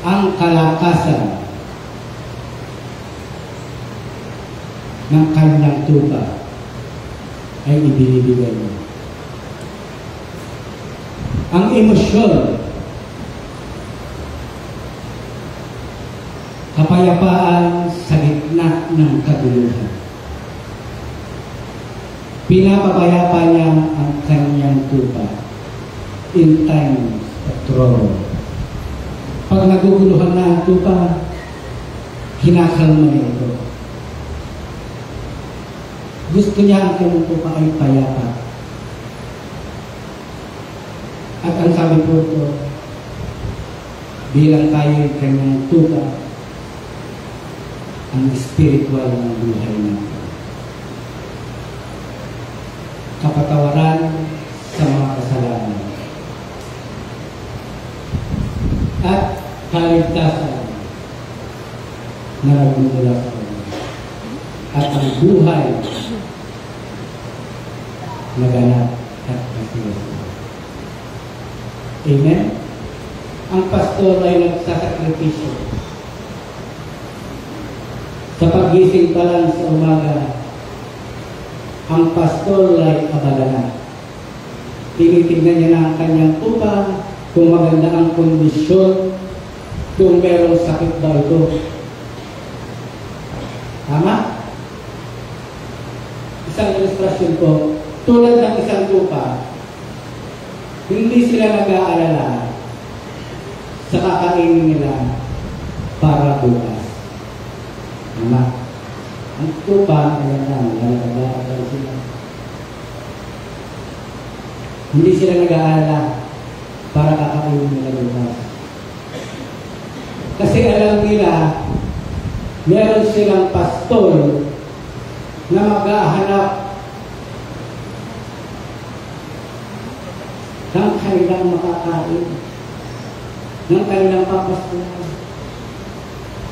E: Ang kalakasan ng kanyang tupa ay ibinibigay niya. Ang emosyon, kapayapaan sa gitna ng kaguluhan. Pinapapayapa niya ang kanyang tupa in times of trouble. Pag naguguluhan na ang tupa, kinakalma niya ito. Gusto niya ang kanyang tupa ay payapa. At ang sabi po ito, bilang tayo ay kanyang tupa, ang spiritual ng buhay natin. Kapatawaran sa mga kasalanan at kaligtasan na nagmumula sa Kanya at ang buhay na ganap at masaya. Amen? Ang pastor ay nagsasakripisyo. Sa paggising pa lang sa umaga, ang pastor ay abala na. Tinitignan niya na ang kanyang tupa, kung maganda ang kondisyon, kung merong sakit ba ito. Tama? Isang ilustrasyon ko, tulad ng isang tupa, hindi sila nag-aalala sa kakainin nila para bukas. Tama? Ang tupa, alam lang, lalagay sila. Hindi sila nag-aalala para kakainin nila bukas. Kasi alam nila, meron silang pastor na maghahanap ng kanilang makakain, ng kanilang papastuhan.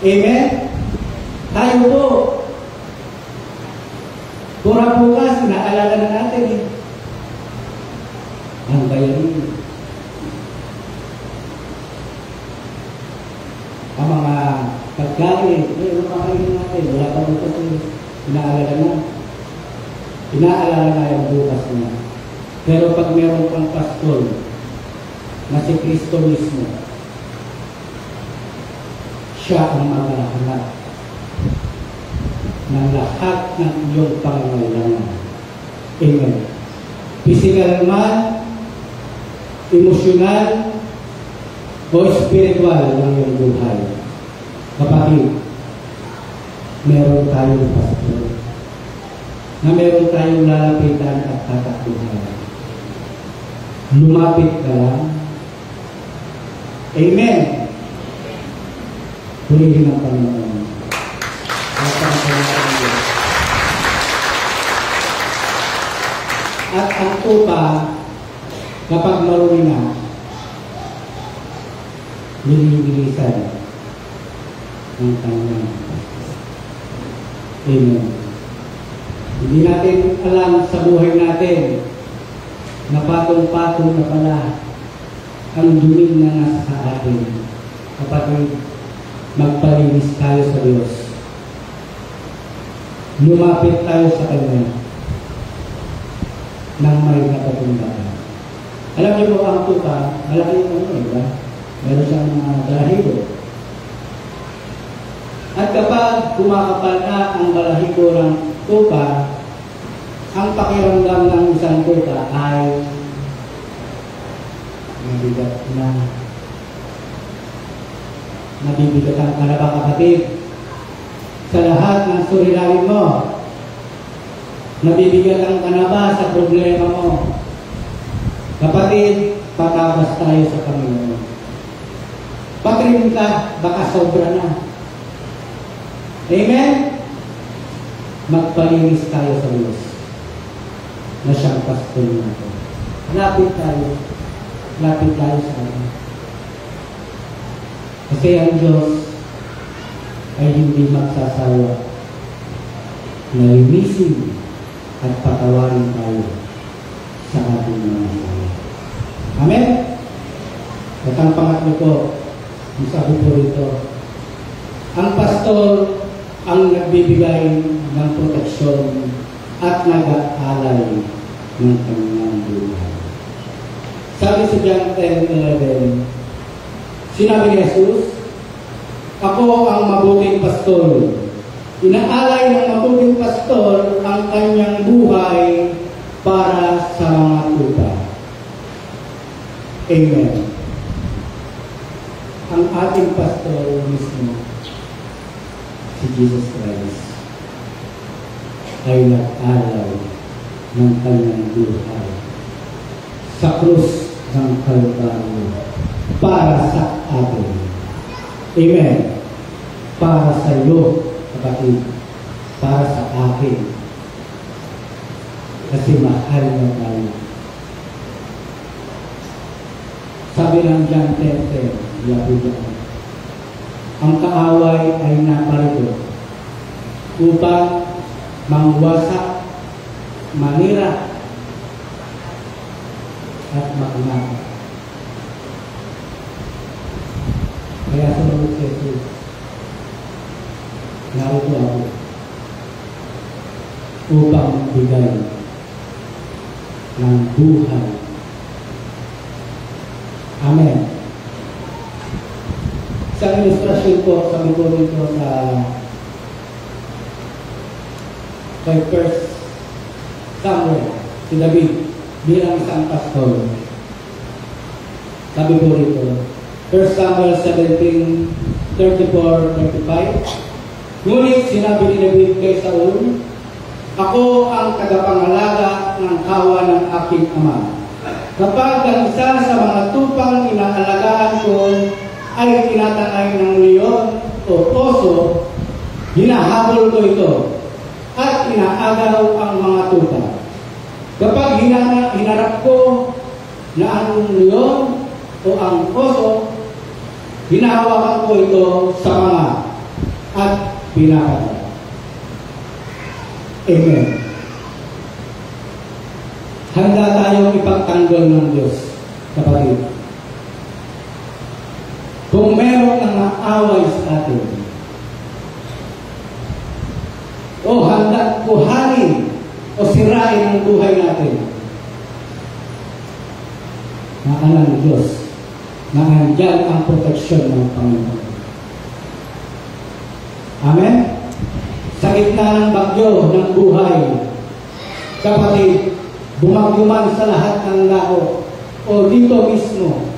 E: Amen? Tayo po, pura bukas, naalala na natin eh. Ang bayarin. Ang mga pagkain, makain natin, wala pa bukas eh. Inaalala na. Inaalala na yung bukas na. Pero pag meron pang pastor na si Kristo mismo, siya ang maghahanap ng lahat ng iyong pangangailangan. Amen. Physical man, emosyonal, o spiritual ng iyong buhay. Kapatid, meron tayong pastor na meron tayong lalapitan at tatakbuhan. Lumapit ka lang. Amen. Purihin ang Panginoon. At ang tupa, kapag marumi na, nililisan ng kanyang pastor. Amen. Hindi natin alam sa buhay natin na patong-patong na pala ang dumi na nasa sa atin kapag magpalinis tayo sa Diyos. Lumapit tayo sa Kanya nang may napatundaan. Alam niyo po ang tupa, malaki yung ano, diba? Meron siyang mga balahibo. At kapag kumakapal na ang balahibo ng tupa, ang pakiramdam ng isang tupa ay mabigat na. Nabibigatan ka na ba, kapatid? Sa lahat ng suliranin mo, nabibigatan ka na ba sa problema mo? Kapatid, patabas tayo sa Panginoon. Patrim ka, baka sobra na. Amen? Magpalinis tayo sa Diyos na siyang pastor natin. Lapit tayo sa Kanya. Kasi ang Diyos ay hindi magsasawa na linisin at patawarin tayo sa ating mga masaya. Amen? At ang pangatlo ko, ang sabi po rito, ang pastor ang nagbibigay ng proteksyon at nag-aalay ng kanyang buhay. Sabi sa John 10:11, sinabi ni Jesus, ako ang mabuting pastor. Inaalay ng mabuting pastor ang kanyang buhay para sa mga tupa. Amen. Ang ating pastor mismo, si Jesus Christ, ay nag-alay ng kanyang buhay sa krus ng Kalbaryo para sa atin. Amen. Para sa iyo, kapatid, para sa akin. Kasi mahal na tayo. Sabi ng John 10:10, ang kaaway ay naparito upang mangwasak, manira, at magnakaw. Kaya sumunod si Jesus, narito ako upang magbigay ng buhay. Amen. Sa ilustrasyon po, sabi ko dito sa kay First Samuel, si David bilang isang pastor. Sabi po rito, 1 Samuel 17:34-35, ngunit sinabi ni David kay Saul, ako ang tagapangalaga ng kawa ng aking ama. Kapag ang isa sa mga tupang inaalagaan ko ay tinatanay ng leon o oso, hinahabol ko ito at inaagaw ang mga tupa. Kapag hinarap ko na ang leon o ang oso, hinahawakan ko ito sa mga at pinapatay. Amen. Handa tayong ipagtanggol ng Diyos, kapatid. Kung meron ng maaway sa atin, o handa kuhanin o sirain ang buhay natin, naalam ng Diyos na andyan ang proteksyon ng Panginoon. Amen? Sa gitna ng bagyo ng buhay, kapatid, bumagyo sa lahat ng lao o dito mismo,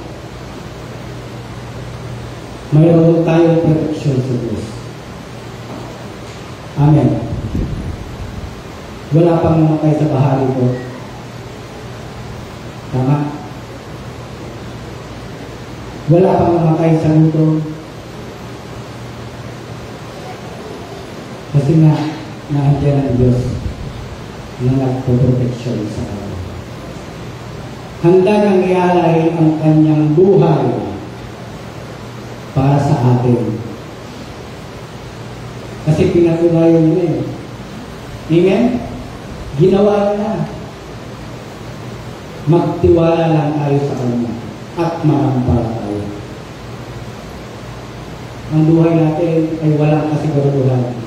E: mayroon tayong proteksyon sa Diyos. Amen. Wala pang namatay sa bahari ko. Tama? Wala pang namatay sa luto. Kasi nga, naandyan ang Diyos na nagpo-proteksyon sa atin. Handa niyang ialay ang kanyang buhay para sa atin. Kasi pinatunayan niya eh. Amen? Ginawa niya. Magtiwala lang tayo sa Kanya at manampalataya. Ang buhay natin ay walang kasiguraduhan.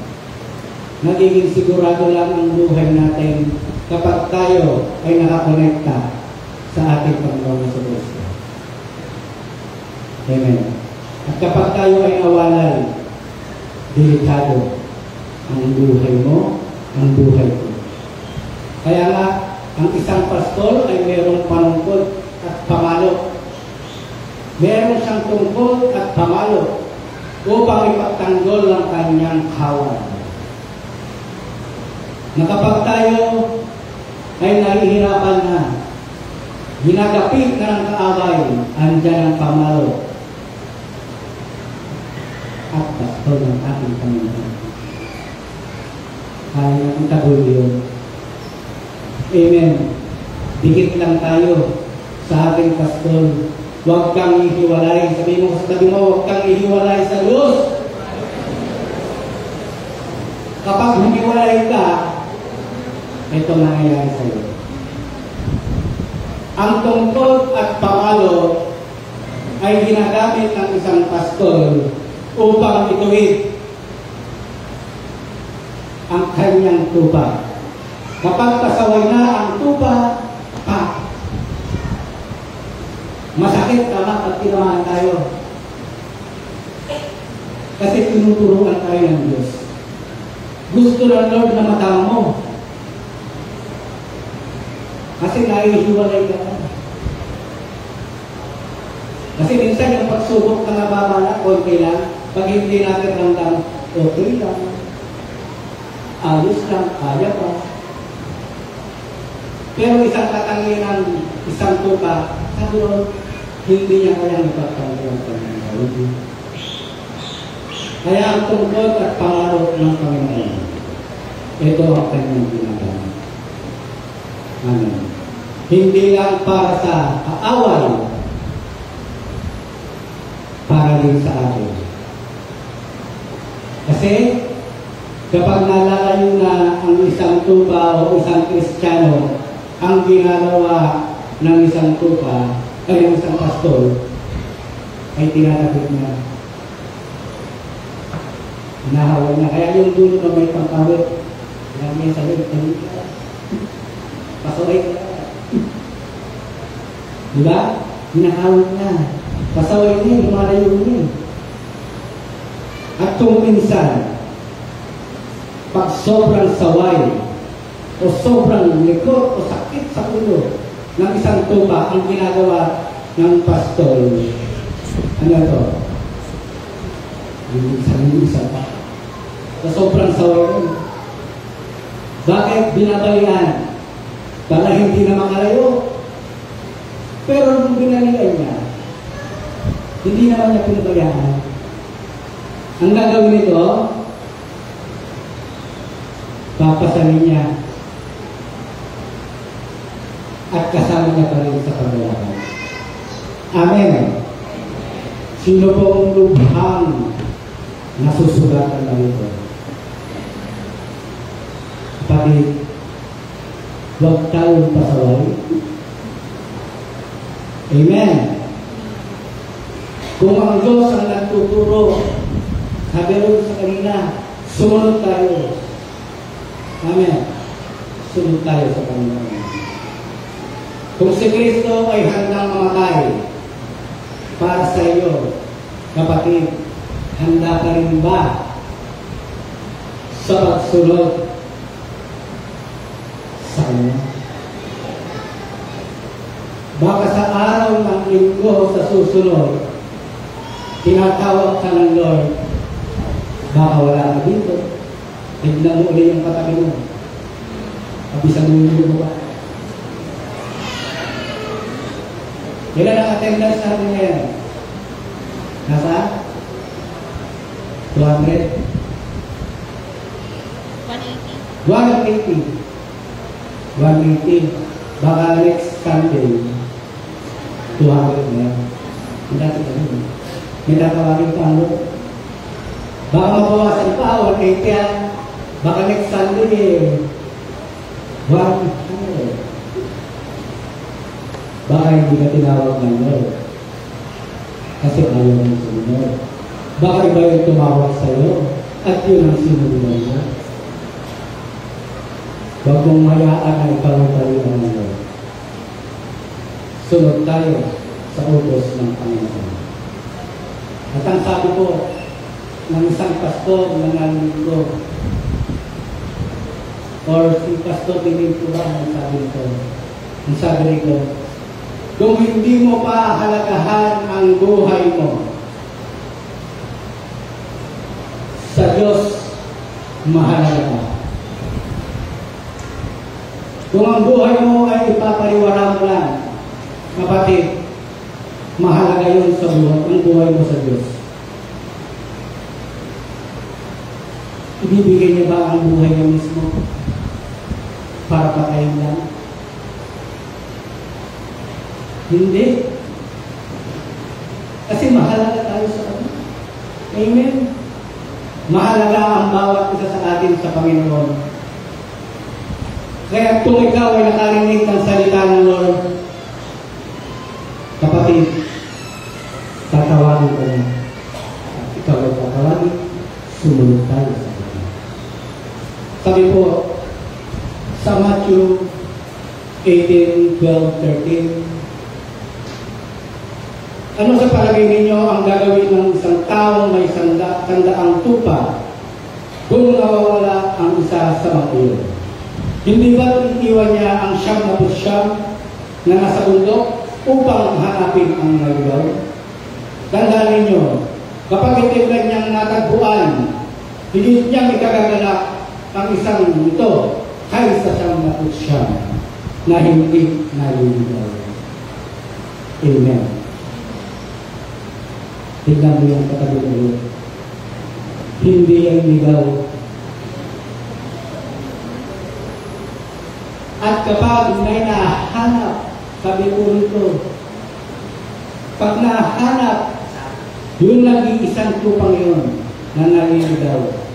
E: Nagiging sigurado lang ang buhay natin kapag tayo ay nakakonekta sa ating Panginoon sa Kristo. Amen. At kapag tayo ay nawalay, delikado ang buhay mo, ang buhay ko. Kaya nga, ang isang pastor ay mayroong panungkod at pamalo. Meron siyang tungkod at pamalo upang ipagtanggol ng kanyang kawan. Na kapag tayo ay nahihirapan na, ginagapit na ng kaaway, andyan ang pamalo at pastor ng ating Panginoon. Kaya itagol yun. Amen. Dikit lang tayo sa ating pastor. Huwag kang ihiwalay. Sabi mo sa tabi mo, huwag kang ihiwalay sa Diyos. Kapag humiwalay ka, ito nangyayari sa iyo. Ang tungkod at pamalo ay ginagamit ng isang pastor upang ituwid ang kanyang tupa. Kapag pasaway na ang tupa, masakit tama at tinamaan tayo. Kasi tinuturuan tayo ng Diyos. Gusto ng Lord na matama mo. Kasi naihiwalay ka na. Kasi minsan yung pagsubok na nababala, konti lang, pag hindi natin ramdam, okay lang, ayos lang, kaya pa. Pero isang katangian ng isang tupa, sabi ko, hindi niya kayang ipagtanggol ang Panginoon. Kaya ang tungkol at pangarap ng Panginoon, ito ang kanyang ginagawa. Amen. Hindi lang para sa kaaway, para din sa atin. Kasi, kapag nalalayo na ang isang tupa o isang Kristiyano, ang ginagawa ng isang tupa ay ng isang pastor, ay tinatapit niya. Hinahawal niya. Kaya yung dulo na may pangkawit, namin sa iyo, pasaway ka. Diba? Hinahawal niya. Pasaway niya, lumalayo niya. At kung minsan, pag sobrang saway, o sobrang likot, o sakit sa ulo ng isang tupa, ang ginagawa ng pastor, ano to? Yung isa pa. Sa sobrang saway. Bakit binabalian? Para hindi na makalayo. Pero nung binalian niya, hindi naman niya pinabayaan. Ang gagawin nito, papasalin niya at kasama niya pa rin sa paglalakad. Amen. Sino pong lubhang nasusugatan na ito? Kapatid, huwag tayong pasaway. Amen. Kung ang Diyos ang nagtuturo, sabi rin sa kanina, sumunod tayo. Amen. Sumunod tayo sa Panginoon. Kung si Kristo ay handang mamatay para sa iyo, kapatid, handa ka rin ba sa pagsunod sa Kanya? Baka sa araw ng linggo sa susunod, tinatawag ka ng Lord, baka wala ka dito. Tignan mo ulit yung katabi mo. Kabisan mo yung ba? Ilan ang attendance natin ngayon? Nasa? 200? 180. 180. Baka next Sunday, 200 na yan. Hindi natin ganun. May tatawagin pa ano? Baka mabawasan pa, 180 yan. Baka next Sunday, 100. Baka hindi ka tinawag ng Lord. Kasi ayaw ng sumunod. Baka iba yung tumawag sa'yo at yun ang sinubunan mo. Huwag mong hayaan na ikaw ang talihan ng Lord. Sunod tayo sa utos ng Panginoon. At ang sabi ko ng isang pastor na nalito, or si Pastor Pinito ba ang sabi nito? Ang sabi nito, kung hindi mo pa halagahan ang buhay mo, sa Diyos, mahalaga ka. Kung ang buhay mo ay ipapariwara mo lang, kapatid, mahalaga yun sa buhay, ang buhay mo sa Diyos. Ibibigay niya ba ang buhay niya mismo para patayin lang? Hindi. Kasi mahalaga tayo sa Kanya. Amen. Mahalaga ang bawat isa sa atin sa Panginoon. Kaya kung ikaw ay nakarinig ng salita ng Lord, kapatid, tatawagin ka niya. At ikaw ay tatawagin, sumunod tayo sa Kanya. Sabi po, sa Matthew 18:12-13, ano sa palagay ninyo ang gagawin ng isang taong may sandaang tupa kung nawawala ang isa sa mga iyon? Hindi ba iniwan niya ang siyam na pusyam na nasa bundok upang hanapin ang naligaw? Tandaan ninyo, kapag ito kanyang natagpuan, higit niyang ikagagalak ang isang ito kaysa siyam na pusyam na hindi naliligaw. Amen. Tingnan mo yung katabi ulit. Hindi ang ligaw. At kapag may nahanap, sabi ko rito, pag nahanap, yun nag-iisang tupang yun na naliligaw.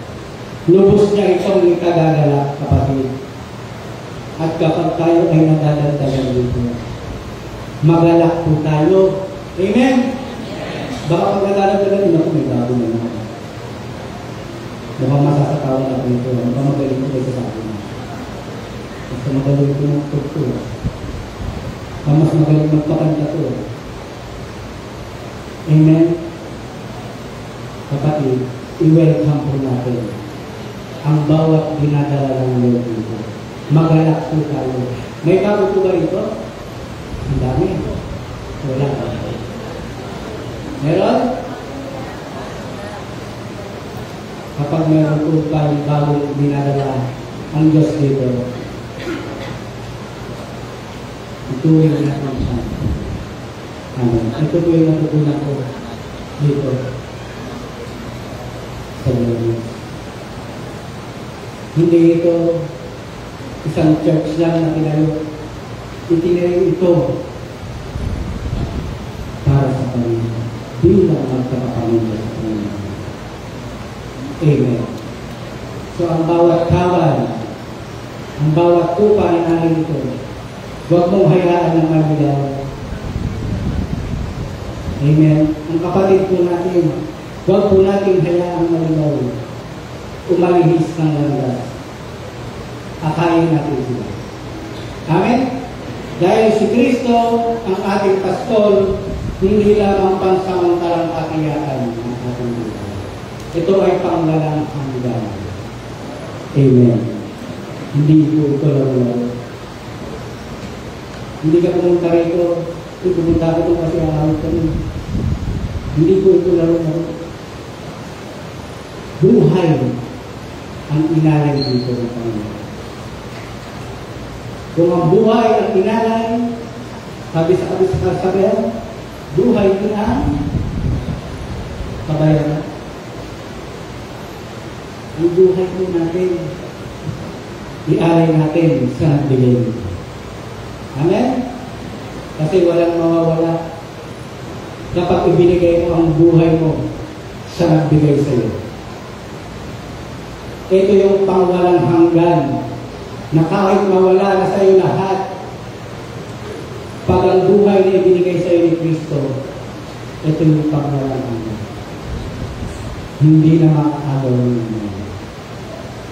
E: Lubos niya itong ikagagalak, kapatid. At kapag tayo ay nadadagdagan dito, magalak po tayo. Amen? Baka pag nadadagdagan, ako may bago na naman. Baka masasatawan ako nito. Baka magaling ko sa akin. Basta magaling ko ng tugtog. Mas magaling magpakanta to. Amen? Kapatid, i-welcome po natin ang bawat dinadala ng Lord dito. Magalak po tayo. May bago po ba ito? Ang dami. Wala pa. Meron? Kapag meron po tayong bagong dinadala ang Diyos dito, ituloy natin siya. Amen. Ito po yung natutunan ko dito sa Diyos. Hindi ito isang church lang na tinayo. Itinayo ito para sa Panginoon. Bilang magkakapamilya sa Panginoon. Amen. So ang bawat kawan, ang bawat tupa na namin ito, huwag mong hayaan ng magilaw. Amen. Ang kapatid po natin, huwag po natin hayaan magilaw. Umalihis ng landas. Akayin natin sila. Amen? Dahil si Kristo, ang ating pastor, hindi lamang pansamantalang katiyakan ng ating buhay. Ito ay panglalang hanggan. Amen. Hindi po ito laro-laro. Hindi ka pumunta rito, pumunta ko ito kasi ahawit kami. Hindi po ito laro-laro. Buhay ang inalay dito ng Panginoon. Kung ang buhay ang inalay, sabi sa kasabihan, buhay din ang kabayaran. Ang buhay po natin, ialay natin sa nagbigay. Amen? Kasi walang mawawala kapag ibinigay mo ang buhay mo sa nagbigay sa iyo. Ito yung pangwalang hanggan na kahit mawala na sa iyo lahat, pag ang buhay na ibinigay sa iyo ni Kristo, ito yung pangwalang hanggan. Hindi na makakagawa ninyo.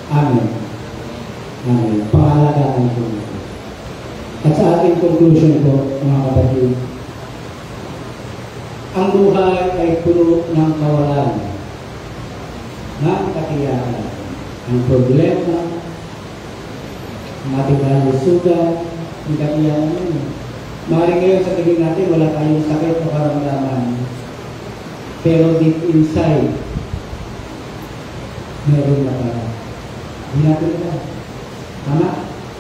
E: Amen. Amen. Pangalagaan po. At sa ating conclusion po, mga kapatid, ang buhay ay puno ng kawalan, ng katiyakan. Ang problema, ang ating kalusugan, ang katiyakan yun. Maaaring ngayon sa tingin natin, wala tayong sakit o karamdaman. Pero deep inside, meron na para. Hindi natin ito. Tama?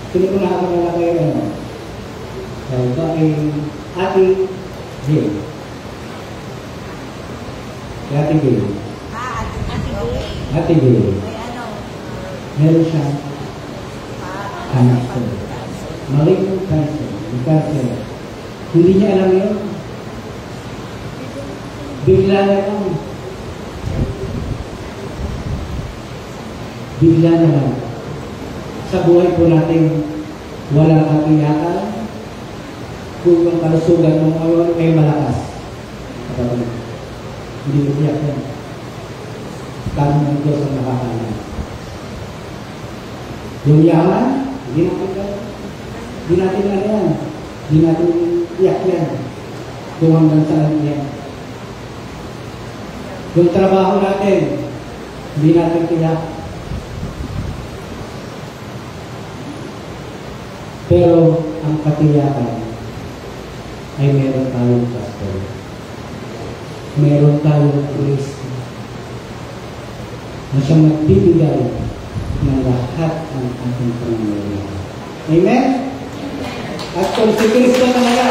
E: Sino ko na ako nalakay ano? Dahil ito ay ating Jill. Ating Jill. Ating Jill. Meron siyang cancer. Malignant cancer. Hindi niya alam yun. Bigla na lang. Bigla na lang. Sa buhay po natin, walang katiyakan. Kung ang kalusugan mo ay malakas. Hindi mo tiyak yan. Tanong ng Diyos ang nakakalam. Yung yaman, hindi natin ano yan. Hindi natin tiyak yan. Kung hanggang saan yan. Yung trabaho natin, hindi natin tiyak. ang katiyakan ay meron tayong pastor. Meron tayong Kristo na siyang nagbibigay ng lahat ng ating pangangailangan. Amen? At kung si Kristo talaga,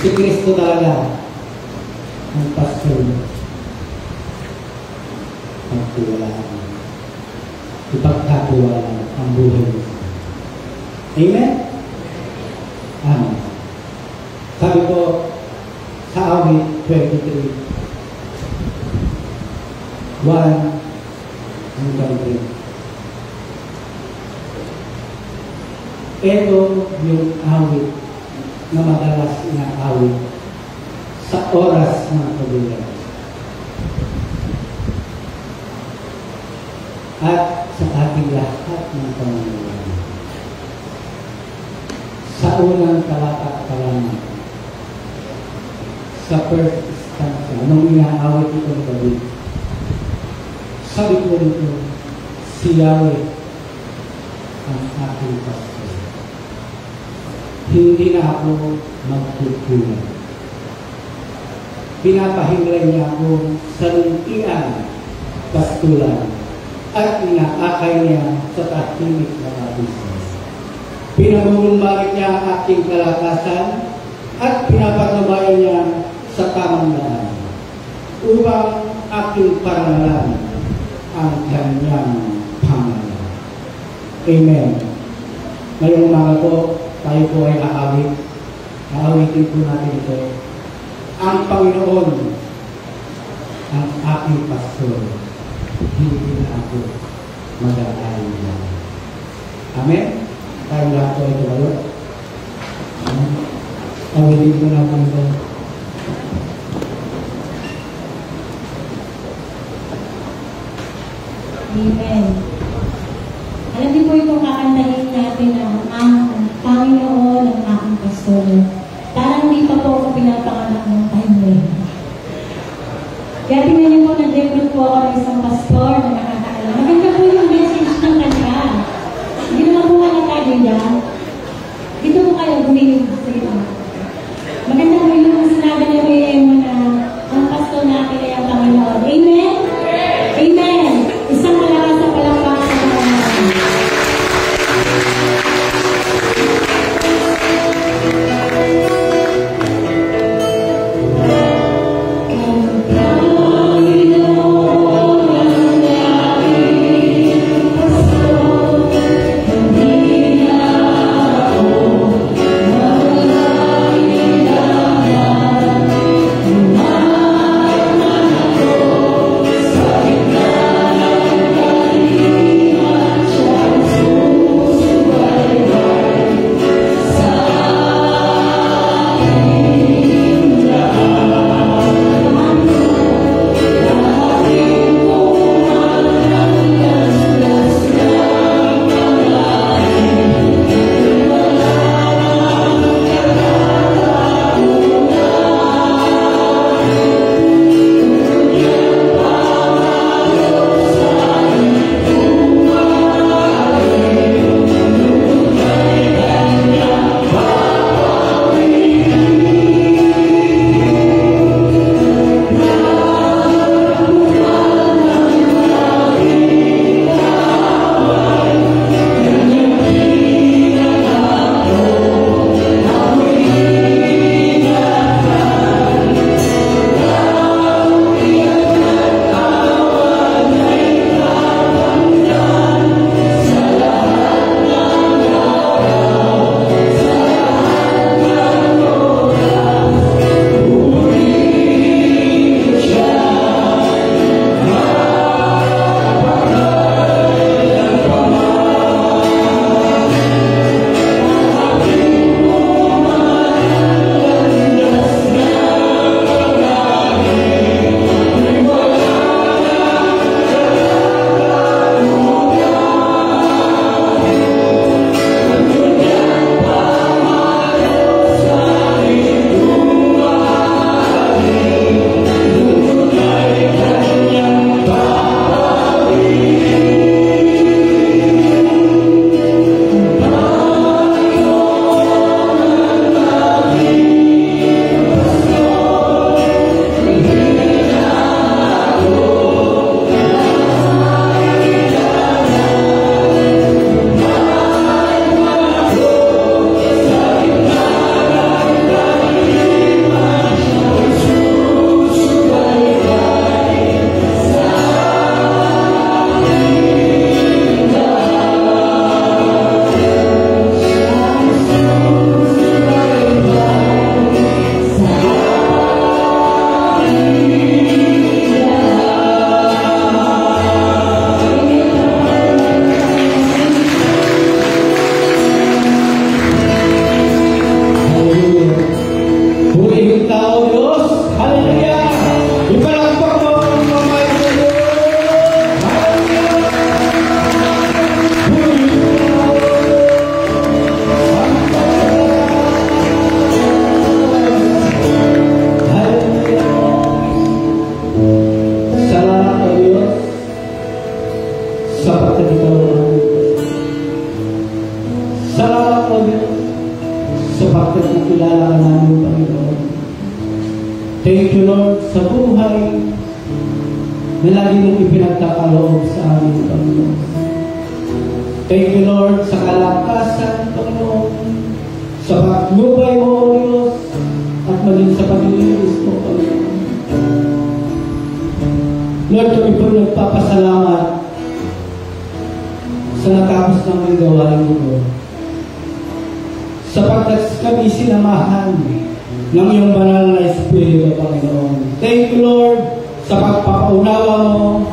E: si Kristo talaga ang pastor ang tiwalaan. Ipagkatiwalaan ang buhay mo. Amen? Amen. Sabi ko sa awit 23, 1 hanggang 3. Ito yung awit na madalas inaawit sa oras ng kabilang. At sa ating lahat ng pangangailangan. Sa unang talata pa lamang, sa first stanza, nung inaawit itong David, sabi ko nito, si Yahweh ang aking pastor. Hindi na ako magkukulang. Pinapahinglan niya ako sa luntian, pastulan, at inaakay niya sa tahimik na kabisnes. Pinamumunumbalik niya ang aking kalakasan at pinapatubayan niya sa tamang daan upang aking paranalan ang kanyang pangalan. Amen. Ngayong umaga po, tayo po ay aawit. Aawitin po natin ito. Ang Panginoon ang aking pastor. Hindi na ako mag-aayin lang. Amen? Tayo lahat po ay tumayo. Awitin po natin ito.
A: Amen. Alam niyo po itong kakantahin natin na ang Panginoon ang aking pastor. Parang hindi pa po ako pinapanganak ng time na yun. Kaya tingnan niyo po, nag-recruit po ako ng isang pastor na nakakaalam. Maganda po yung message ng kanya. Hindi naman po halata niya. Dito po kayo gumiling sa ito. Maganda po yung sinabi niya po yung na ang pastor natin ay ang Panginoon. Amen? Amen! Isang malakas sa palakpakan sa Panginoon.
E: Amen. Salamat po Diyos sapagkat nakilala ka namin, Panginoon. Thank you, Lord, sa buhay na lagi mong ipinagkakaloob sa amin, Panginoon. Thank you, Lord, sa kalakasan, Panginoon, sa paglubay mo, O Diyos, at maging sa paglilinis mo, Panginoon. Lord, kami po nagpapasalamat sa natapos ng gawain mo, sapagkat kami sinamahan ng iyong banal na Espiritu, Panginoon. Thank you, Lord, sa pagpapaunawa mo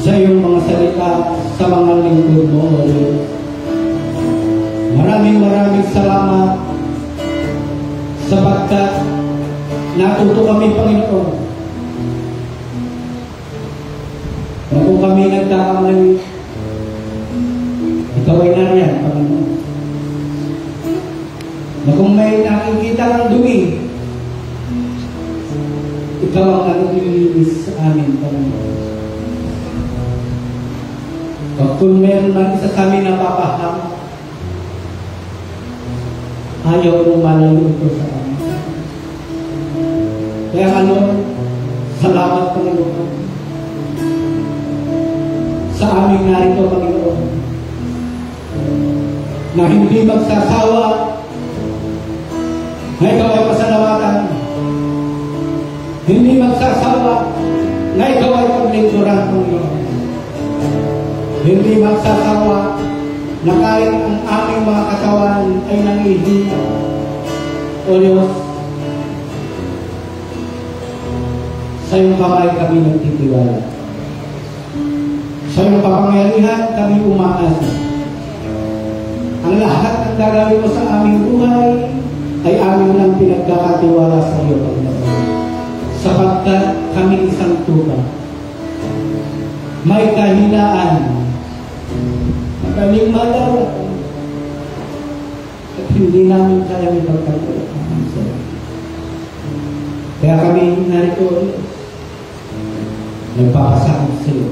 E: sa iyong mga salita sa mga lingkod mo, O Diyos. Maraming salamat sapagkat natuto kami, Panginoon, na kung kami nagkakamali, ikaw ay nariyan, Panginoon. Na kung may nakikita ng dumi, ikaw ang naglilinis sa amin, Panginoon. At kung meron man isa sa amin na papaham, ayaw mong malayo ito sa amin. Kaya salamat, Panginoon, sa aming narito, Panginoon, na hindi magsasawa na ikaw ay pasalawatan, hindi magsasawa na ikaw ay paglingkuran, Panginoon, hindi magsasawa na kahit ang aming mga katawan ay nangihina, O Diyos, sa iyong kamay kami nagtitiwala, sa iyong kapangyarihan kami umaasa. Ang lahat ng gagawin mo sa aming buhay ay amin lang pinagkakatiwala sa iyo, Panginoon. Sapagkat kami isang tuba, may kahinaan, kaming madara, at hindi namin kaya ipagkatuloy. Kaya kami narito, nagpapasakot sa iyo.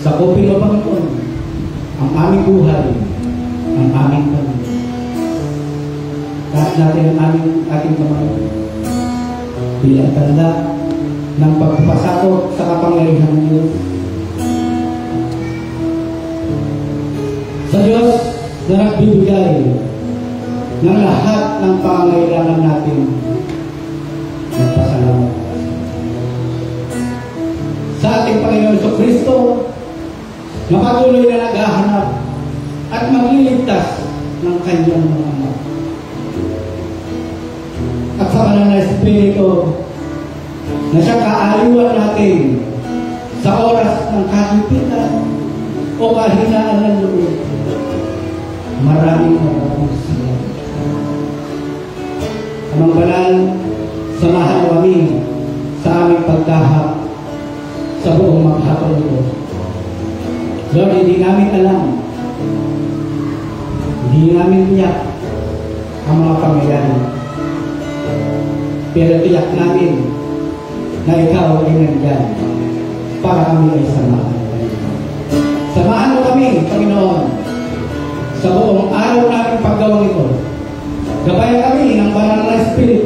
E: Sakupin mo, Panginoon, ang aming buhay, ang aming Panginoon. Kahit natin ang ating kamay bilang tanda ng pagpapasakot sa kapangyarihan ng Diyos. Sa Diyos na nagbibigay ng lahat ng pangangailangan natin, nagpasalamat. Sa ating Panginoon Jesucristo, na patuloy na naghahanap at magliligtas ng kanyang mga anak. At sa banal na Espiritu na siya kaaliwan natin sa oras ng kagipitan o kahinaan ng loob. Maraming salamat. Amang banal, samahan mo kami sa aming pagdahap sa buong maghapon ito. Lord, hindi namin alam, hindi namin tiyak ang mga pangyayaran. Pero tiyak namin na ikaw ay nandyan para kami ay samahan. Samahan mo kami, Panginoon, sa buong araw namin paggawang ito. Gabayan kami ng banal na Espiritu